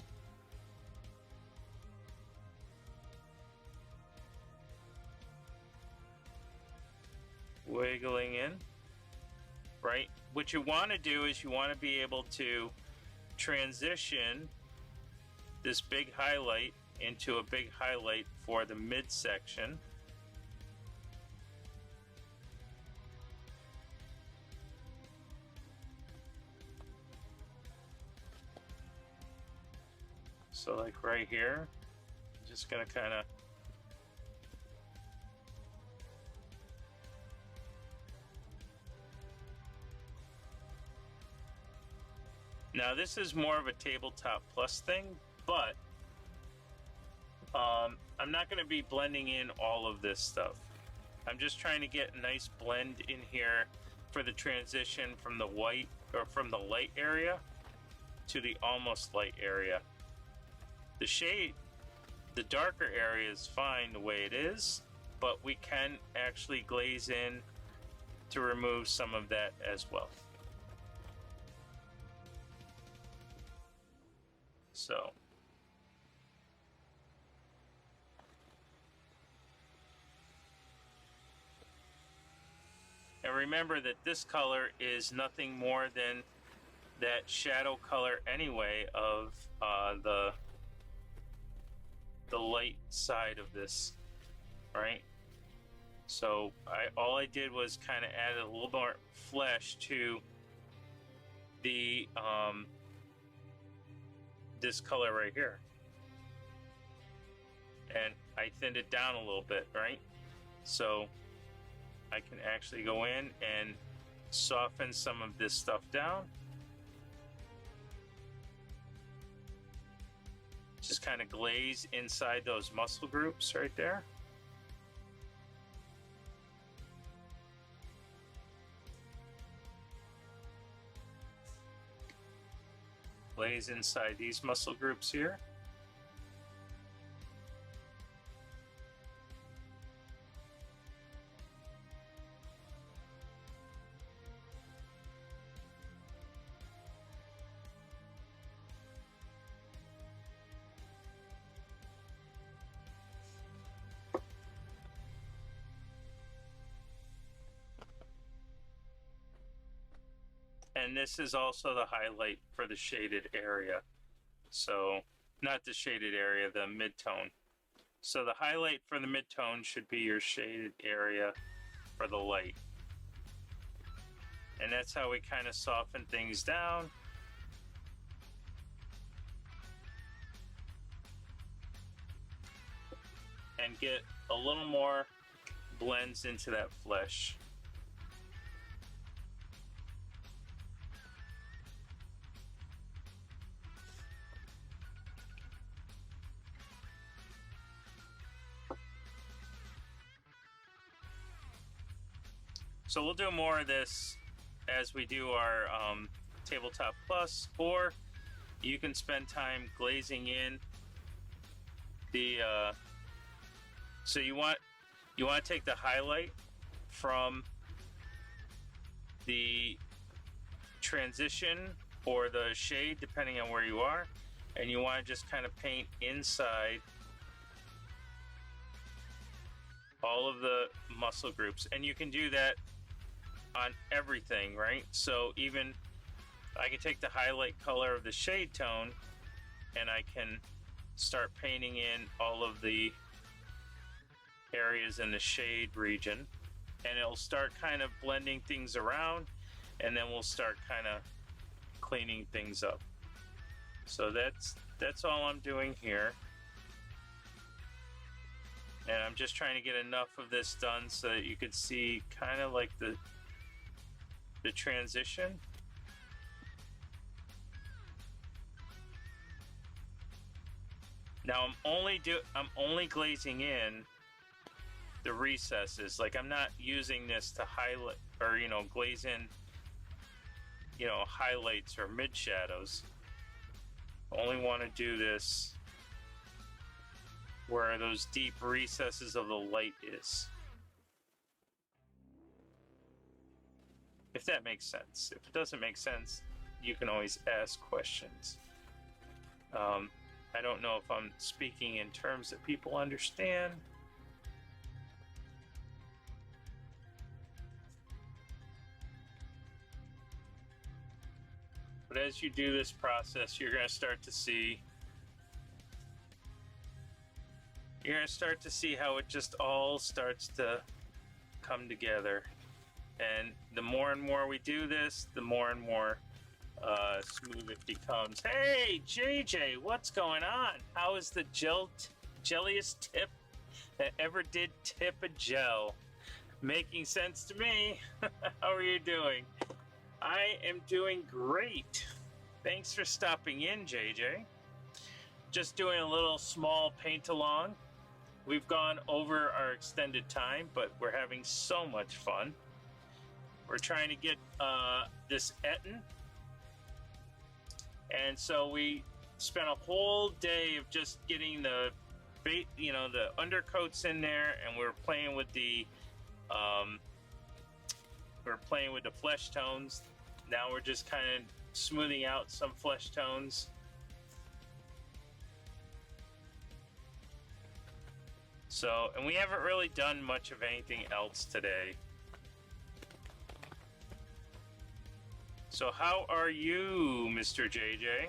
Wiggling in, right? What you want to do is you want to be able to transition this big highlight into a big highlight for the midsection. So like right here, just gonna kind of now this is more of a tabletop plus thing, but I'm not going to be blending in all of this stuff. I'm just trying to get a nice blend in here for the transition from the white or from the light area to the almost light area. The shade, the darker area is fine the way it is, but we can actually glaze in to remove some of that as well. So and remember that this color is nothing more than that shadow color anyway of the light side of this, right? So all I did was kind of add a little more flesh to the this color right here, and I thinned it down a little bit, right? So I can actually go in and soften some of this stuff down. Just kind of glaze inside those muscle groups right there. Glaze inside these muscle groups here. And this is also the highlight for the shaded area. So, not the shaded area, the mid-tone. So the highlight for the mid-tone should be your shaded area for the light. And that's how we kind of soften things down. And get a little more blends into that flesh. So we'll do more of this as we do our Tabletop Plus, or you can spend time glazing in the. So you want to take the highlight from the transition or the shade, depending on where you are, and you want to just kind of paint inside all of the muscle groups, and you can do that on everything, right? So even I can take the highlight color of the shade tone and I can start painting in all of the areas in the shade region, and it'll start kind of blending things around, and then we'll start kind of cleaning things up. So that's all I'm doing here. And I'm just trying to get enough of this done so that you could see kind of like the transition. Now I'm only glazing in the recesses. Like, I'm not using this to highlight or glaze in highlights or mid shadows. Only want to do this where those deep recesses of the light is. If that makes sense. If it doesn't make sense, you can always ask questions. I don't know if I'm speaking in terms that people understand. But as you do this process, you're going to start to see you're gonna start to see how it just all starts to come together. And the more and more we do this, the more and more smooth it becomes. Hey, JJ, what's going on? How is the jelliest tip that ever did tip a gel? Making sense to me. How are you doing? I am doing great. Thanks for stopping in, JJ. Just doing a little small paint along. We've gone over our extended time, but we're having so much fun. We're trying to get this Ettin. And so we spent a whole day of just getting the bait, the undercoats in there, and we're playing with the flesh tones. Now we're just kind of smoothing out some flesh tones. So, and we haven't really done much of anything else today. So how are you, Mr. JJ?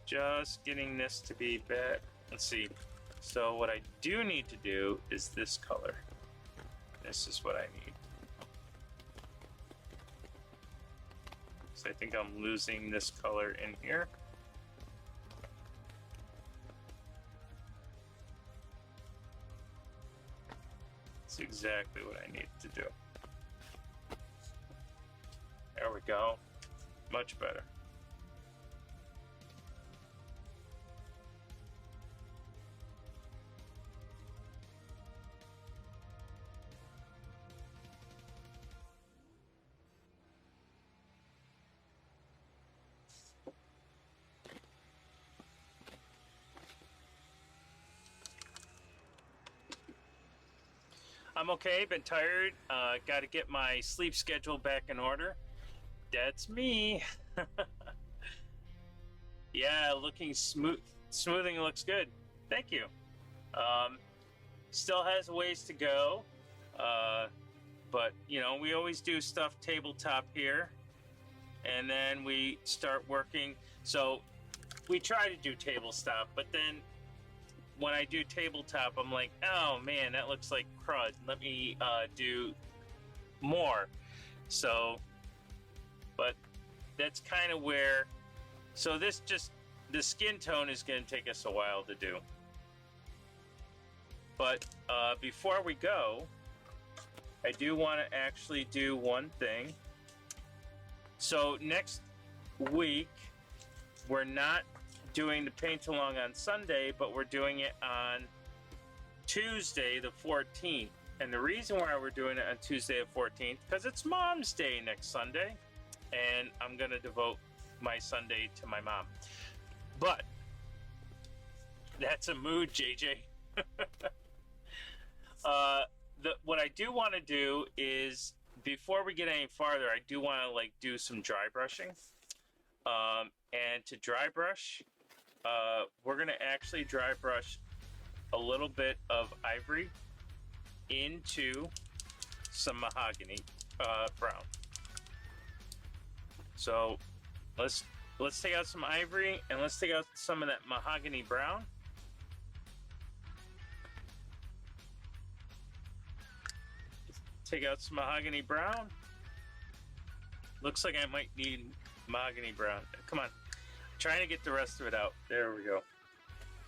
Just getting this to be bad. Let's see. So what I do need to do is this color. This is what I need. So I think I'm losing this color in here. That's exactly what I need to do. There we go. Much better. I'm okay, been tired. Got to get my sleep schedule back in order. That's me. Yeah, looking smooth. Smoothing looks good. Thank you. Still has a ways to go. But, we always do stuff tabletop here. And then we start working. So we try to do tabletop, but then when I do tabletop, I'm like, oh man, that looks like crud. Let me do more. So, but that's kind of where, so the skin tone is going to take us a while to do. But before we go, I do want to actually do one thing. So next week, we're not doing the paint along on Sunday, but we're doing it on Tuesday the 14th. And the reason why we're doing it on Tuesday the 14th, because it's Mom's Day next Sunday, and I'm going to devote my Sunday to my mom. But that's a mood, JJ. What I do want to do is, before we get any farther, I do want to do some dry brushing. And to dry brush, we're going to actually dry brush a little bit of ivory into some mahogany brown. So let's take out some ivory and let's take out some of that mahogany brown. Take out some mahogany brown. Looks like I might need mahogany brown. Come on. Trying to get the rest of it out. There we go.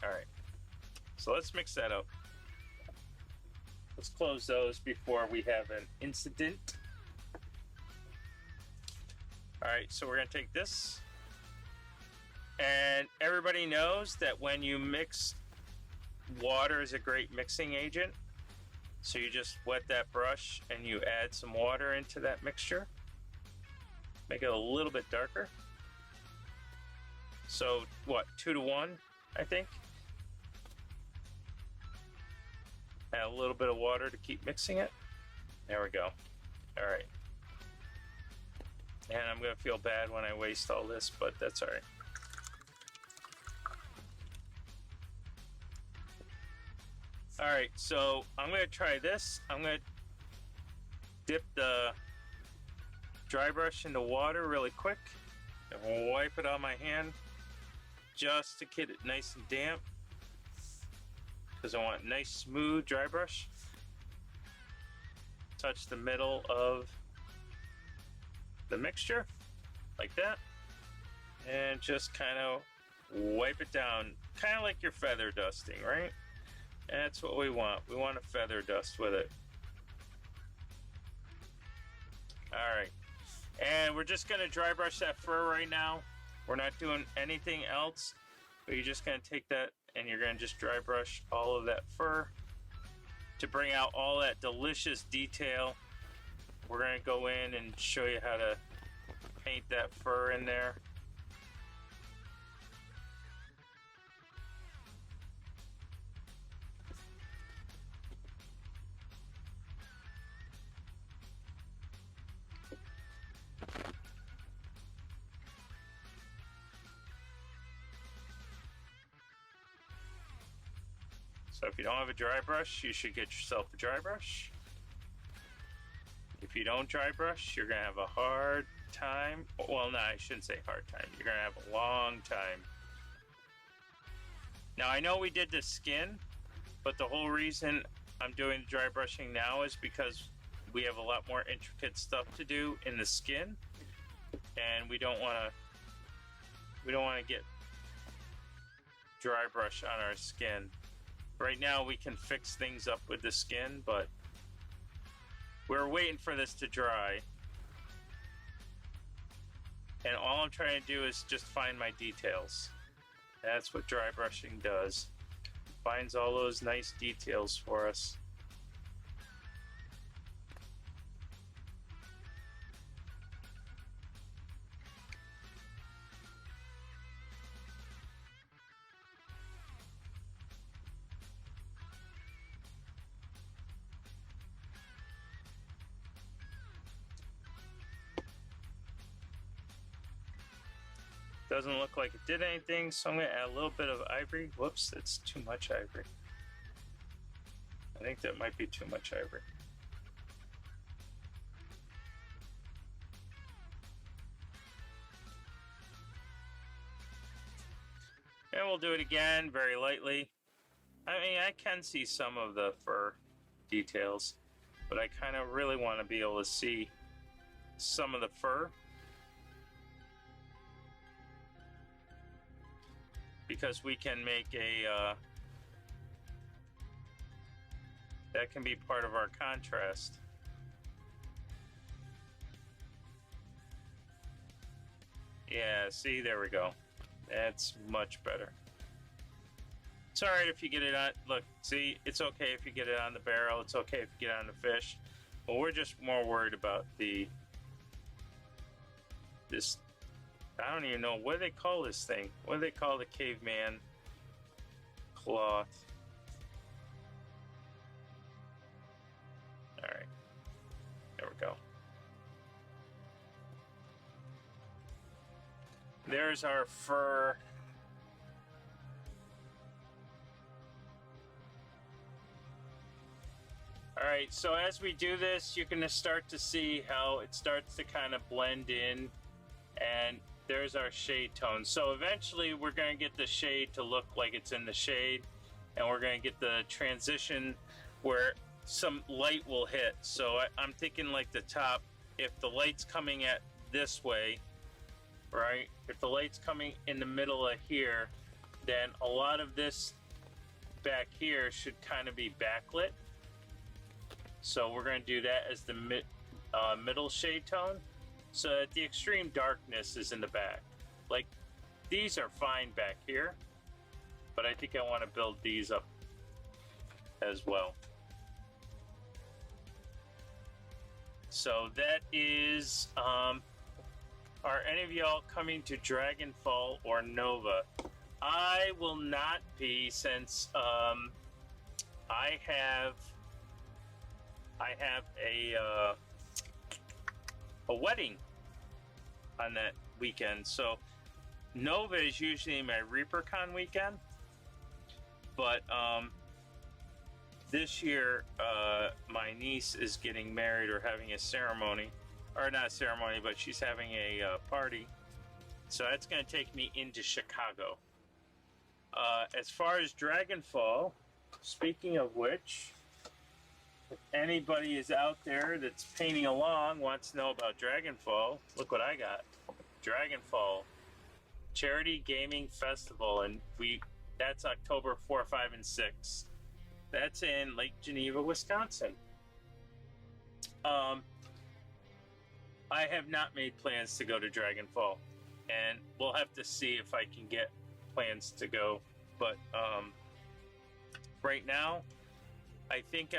All right. So let's mix that up. Let's close those before we have an incident. All right, so we're going to take this. And everybody knows that when you mix, water is a great mixing agent. So you just wet that brush and you add some water into that mixture. Make it a little bit darker. So what, 2 to 1, I think? Add a little bit of water to keep mixing it. There we go. All right. And I'm gonna feel bad when I waste all this, but that's all right. All right, so I'm gonna try this. I'm gonna dip the dry brush in the water really quick and wipe it on my hand just to get it nice and damp, because I want nice smooth dry brush. Touch the middle of the mixture like that, and just kind of wipe it down, kind of like you're feather dusting, right? That's what we want. We want to feather dust with it. All right, and we're just going to dry brush that fur right now. We're not doing anything else, but you're just going to take that and you're going to just dry brush all of that fur to bring out all that delicious detail. We're going to go in and show you how to paint that fur in there. So if you don't have a dry brush, you should get yourself a dry brush. If you don't dry brush, you're gonna have a hard time. Well, no, I shouldn't say hard time. You're gonna have a long time. Now, I know we did the skin, but the whole reason I'm doing the dry brushing now is because we have a lot more intricate stuff to do in the skin, and we don't want to get dry brush on our skin. Right now we can fix things up with the skin, but we're waiting for this to dry. And all I'm trying to do is just find my details. That's what dry brushing does. Finds all those nice details for us. Doesn't look like it did anything, so I'm going to add a little bit of ivory. Whoops, that's too much ivory. I think that might be too much ivory. And we'll do it again very lightly. I mean, I can see some of the fur details, but I kind of really want to be able to see some of the fur, because we can make a that can be part of our contrast. Yeah, see, there we go. That's much better. It's alright if you get it on, look, see, it's okay if you get it on the barrel, it's okay if you get it on the fish. But we're just more worried about this, I don't even know, what do they call this thing? What do they call the caveman cloth? Alright, there we go. There's our fur. Alright, so as we do this, you're going to start to see how it starts to kind of blend in, and there's our shade tone. So eventually we're going to get the shade to look like it's in the shade, and we're going to get the transition where some light will hit. So I'm thinking like the top, if the light's coming at this way, right? If the light's coming in the middle of here, then a lot of this back here should kind of be backlit. So we're going to do that as the middle shade tone, so that the extreme darkness is in the back. Like, these are fine back here, but I think I want to build these up as well. So that is, are any of y'all coming to Dragonfall or Nova? I will not be, since I have a wedding on that weekend. So Nova is usually my ReaperCon weekend, but this year my niece is getting married or having a ceremony or not a ceremony, but she's having a party. So that's going to take me into Chicago. As far as Dragonfall, speaking of which, if anybody is out there that's painting along, wants to know about Dragonfall, look what I got. Dragonfall Charity Gaming Festival, and that's October 4, 5, and 6. That's in Lake Geneva, Wisconsin. I have not made plans to go to Dragonfall, and we'll have to see if I can get plans to go. But right now, I think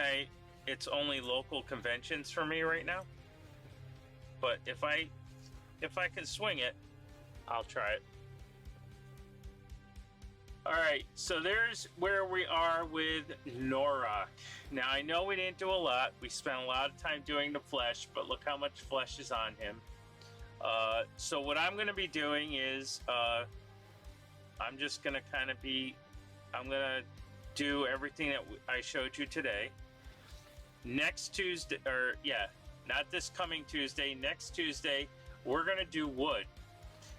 it's only local conventions for me right now. But if I can swing it, I'll try it. All right, so there's where we are with Nor'rOkk. Now, I know we didn't do a lot. We spent a lot of time doing the flesh, but look how much flesh is on him. So what I'm going to be doing is I'm just going to I'm going to do everything that I showed you today. Next Tuesday, not this coming Tuesday, next Tuesday, we're going to do wood.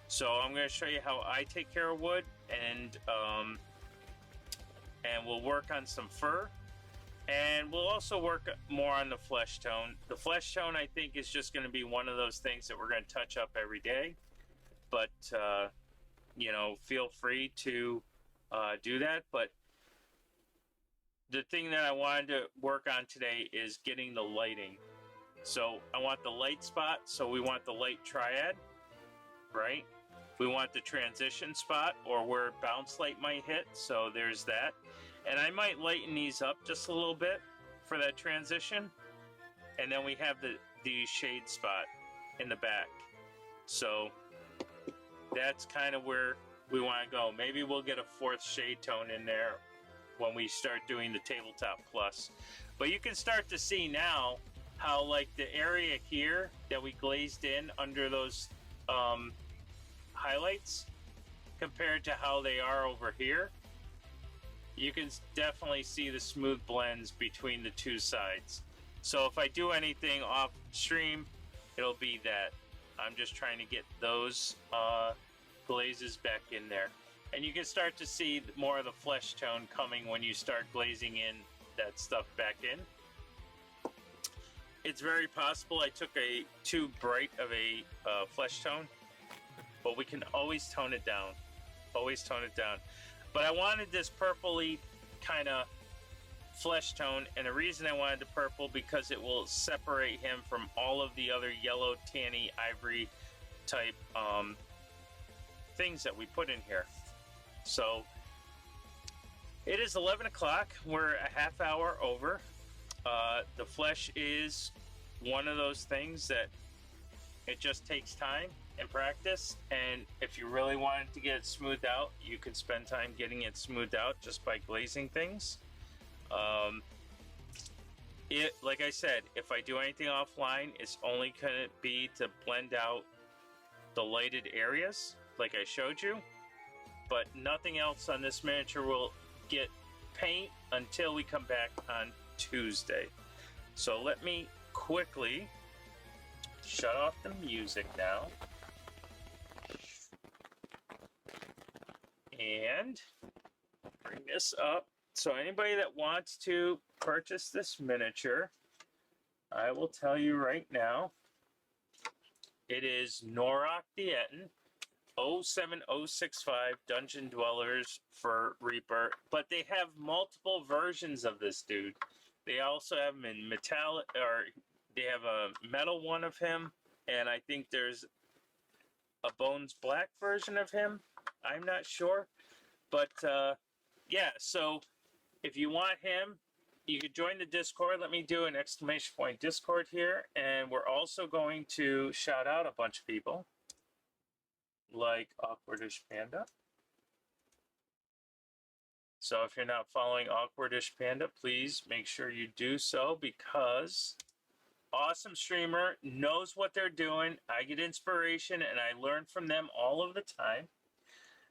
So I'm going to show you how I take care of wood, and we'll work on some fur, and we'll also work more on the flesh tone. The flesh tone, I think, is just going to be one of those things that we're going to touch up every day, but feel free to do that. But the thing that I wanted to work on today is getting the lighting. So I want the light spot, so we want the light triad, right? We want the transition spot, or where bounce light might hit, so there's that. And I might lighten these up just a little bit for that transition. And then we have the shade spot in the back. So that's kind of where we want to go. Maybe we'll get a fourth shade tone in there when we start doing the Tabletop Plus. But you can start to see now how, like, the area here that we glazed in under those highlights compared to how they are over here, you can definitely see the smooth blends between the two sides. So if I do anything off stream, it'll be that. I'm just trying to get those glazes back in there. And you can start to see more of the flesh tone coming when you start glazing in that stuff back in. It's very possible I took too bright of a flesh tone, but we can always tone it down. Always tone it down. But I wanted this purpley kind of flesh tone, and the reason I wanted the purple, because it will separate him from all of the other yellow, tanny, ivory type things that we put in here. So it is 11 o'clock. We're a half hour over. The flesh is one of those things that it just takes time and practice, and if you really wanted to get it smoothed out, you can spend time getting it smoothed out just by glazing things. Like I said, if I do anything offline, it's only going to be to blend out the lighted areas like I showed you, but nothing else on this miniature will get paint until we come back on Tuesday. So let me quickly shut off the music now and bring this up. So anybody that wants to purchase this miniature, I will tell you right now, it is Nor'rOkk the Ettin 07065 Dungeon Dwellers for Reaper, but they have multiple versions of this dude. They also have him in metallic, or they have a metal one of him, and I think there's a Bones Black version of him. I'm not sure, but yeah, so if you want him, you could join the Discord. Let me do an exclamation point Discord here, and we're also going to shout out a bunch of people like Awkwardish Panda. So if you're not following Awkwardish Panda, please make sure you do so, because awesome streamer, knows what they're doing. I get inspiration and I learn from them all of the time.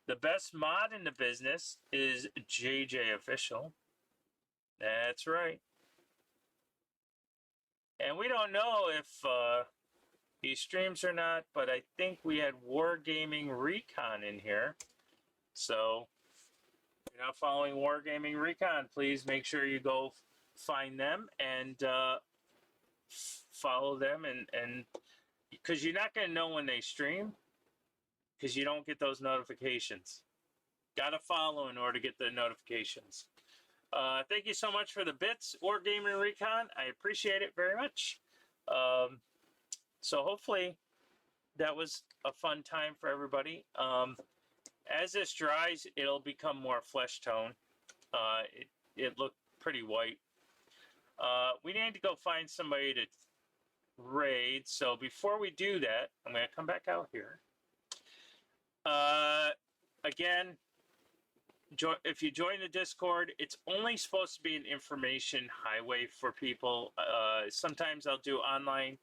The best mod in the business is JJ Official. That's right. And we don't know if he streams or not, but I think we had Wargaming Recon in here. So if you're not following Wargaming Recon, please make sure you go find them and follow them, and because you're not going to know when they stream because you don't get those notifications. Got to follow in order to get the notifications. Thank you so much for the bits, Wargaming Recon. I appreciate it very much. So hopefully that was a fun time for everybody. As this dries, it'll become more flesh tone. It looked pretty white. We need to go find somebody to raid. So before we do that, I'm going to come back out here. Again, if you join the Discord, it's only supposed to be an information highway for people. Sometimes I'll do online,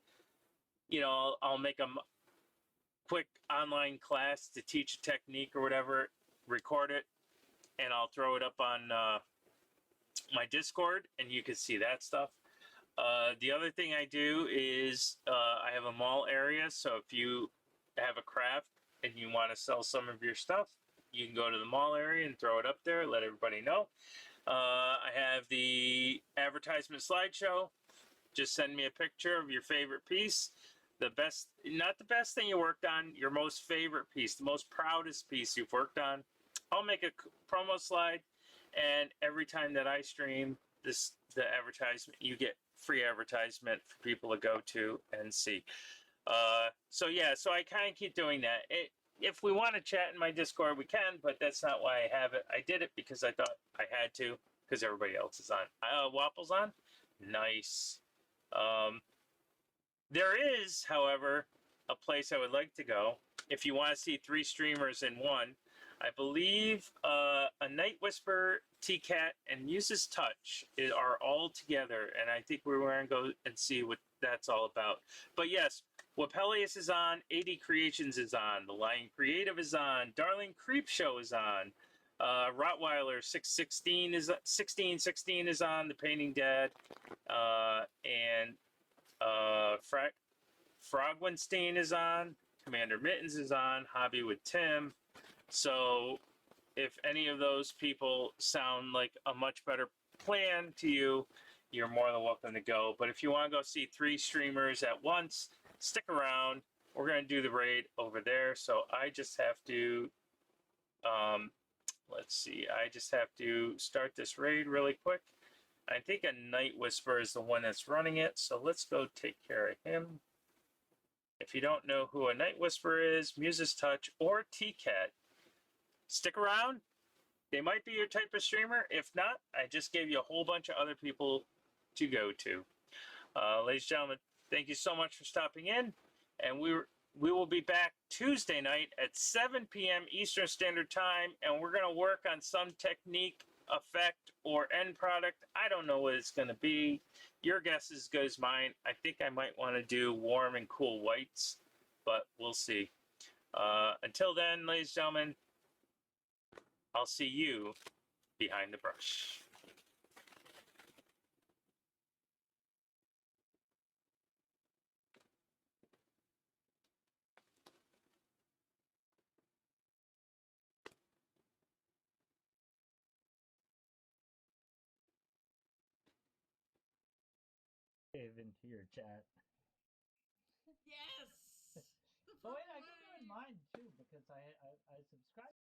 you know, I'll make a quick online class to teach a technique or whatever, record it, and I'll throw it up on my Discord, and you can see that stuff. The other thing I do is I have a mall area, so if you have a craft and you want to sell some of your stuff, you can go to the mall area and throw it up there, let everybody know. I have the advertisement slideshow. Just send me a picture of your favorite piece. The best, not the best thing you worked on, your most favorite piece, the most proudest piece you've worked on. I'll make a promo slide, and every time that I stream the advertisement, you get free advertisement for people to go to and see. So yeah, so I kind of keep doing that. If we want to chat in my Discord, we can, but that's not why I have it. I did it because I thought I had to, because everybody else is on. Waffle's on? Nice. There is, however, a place I would like to go. If you want to see 3 streamers in one, I believe a Night Whisper, T-Cat, and Muse's Touch are all together, and I think we're going to go and see what that's all about. But yes, Wapelius is on, AD Creations is on, The Lion Creative is on, Darling Creepshow is on, Rottweiler 1616 is on, The Painting Dead, and Frogwenstein is on, Commander Mittens is on, Hobby with Tim. So if any of those people sound like a much better plan to you, you're more than welcome to go. But if you want to go see 3 streamers at once, stick around. We're going to do the raid over there. So I just have to, let's see, I just have to start this raid really quick. I think a Night Whisper is the one that's running it. So let's go take care of him. If you don't know who a Night Whisper is, Muse's Touch, or T-Cat, stick around. They might be your type of streamer. If not, I just gave you a whole bunch of other people to go to. Ladies and gentlemen, thank you so much for stopping in. And we will be back Tuesday night at 7 p.m. Eastern Standard Time. And we're going to work on some technique, effect, or end product. I don't know what it's going to be. Your guess is as good as mine. I think I might want to do warm and cool whites, but we'll see. Until then, ladies and gentlemen, I'll see you behind the brush. Into your chat. Yes. Oh wait, I can do it in mine too because I subscribe.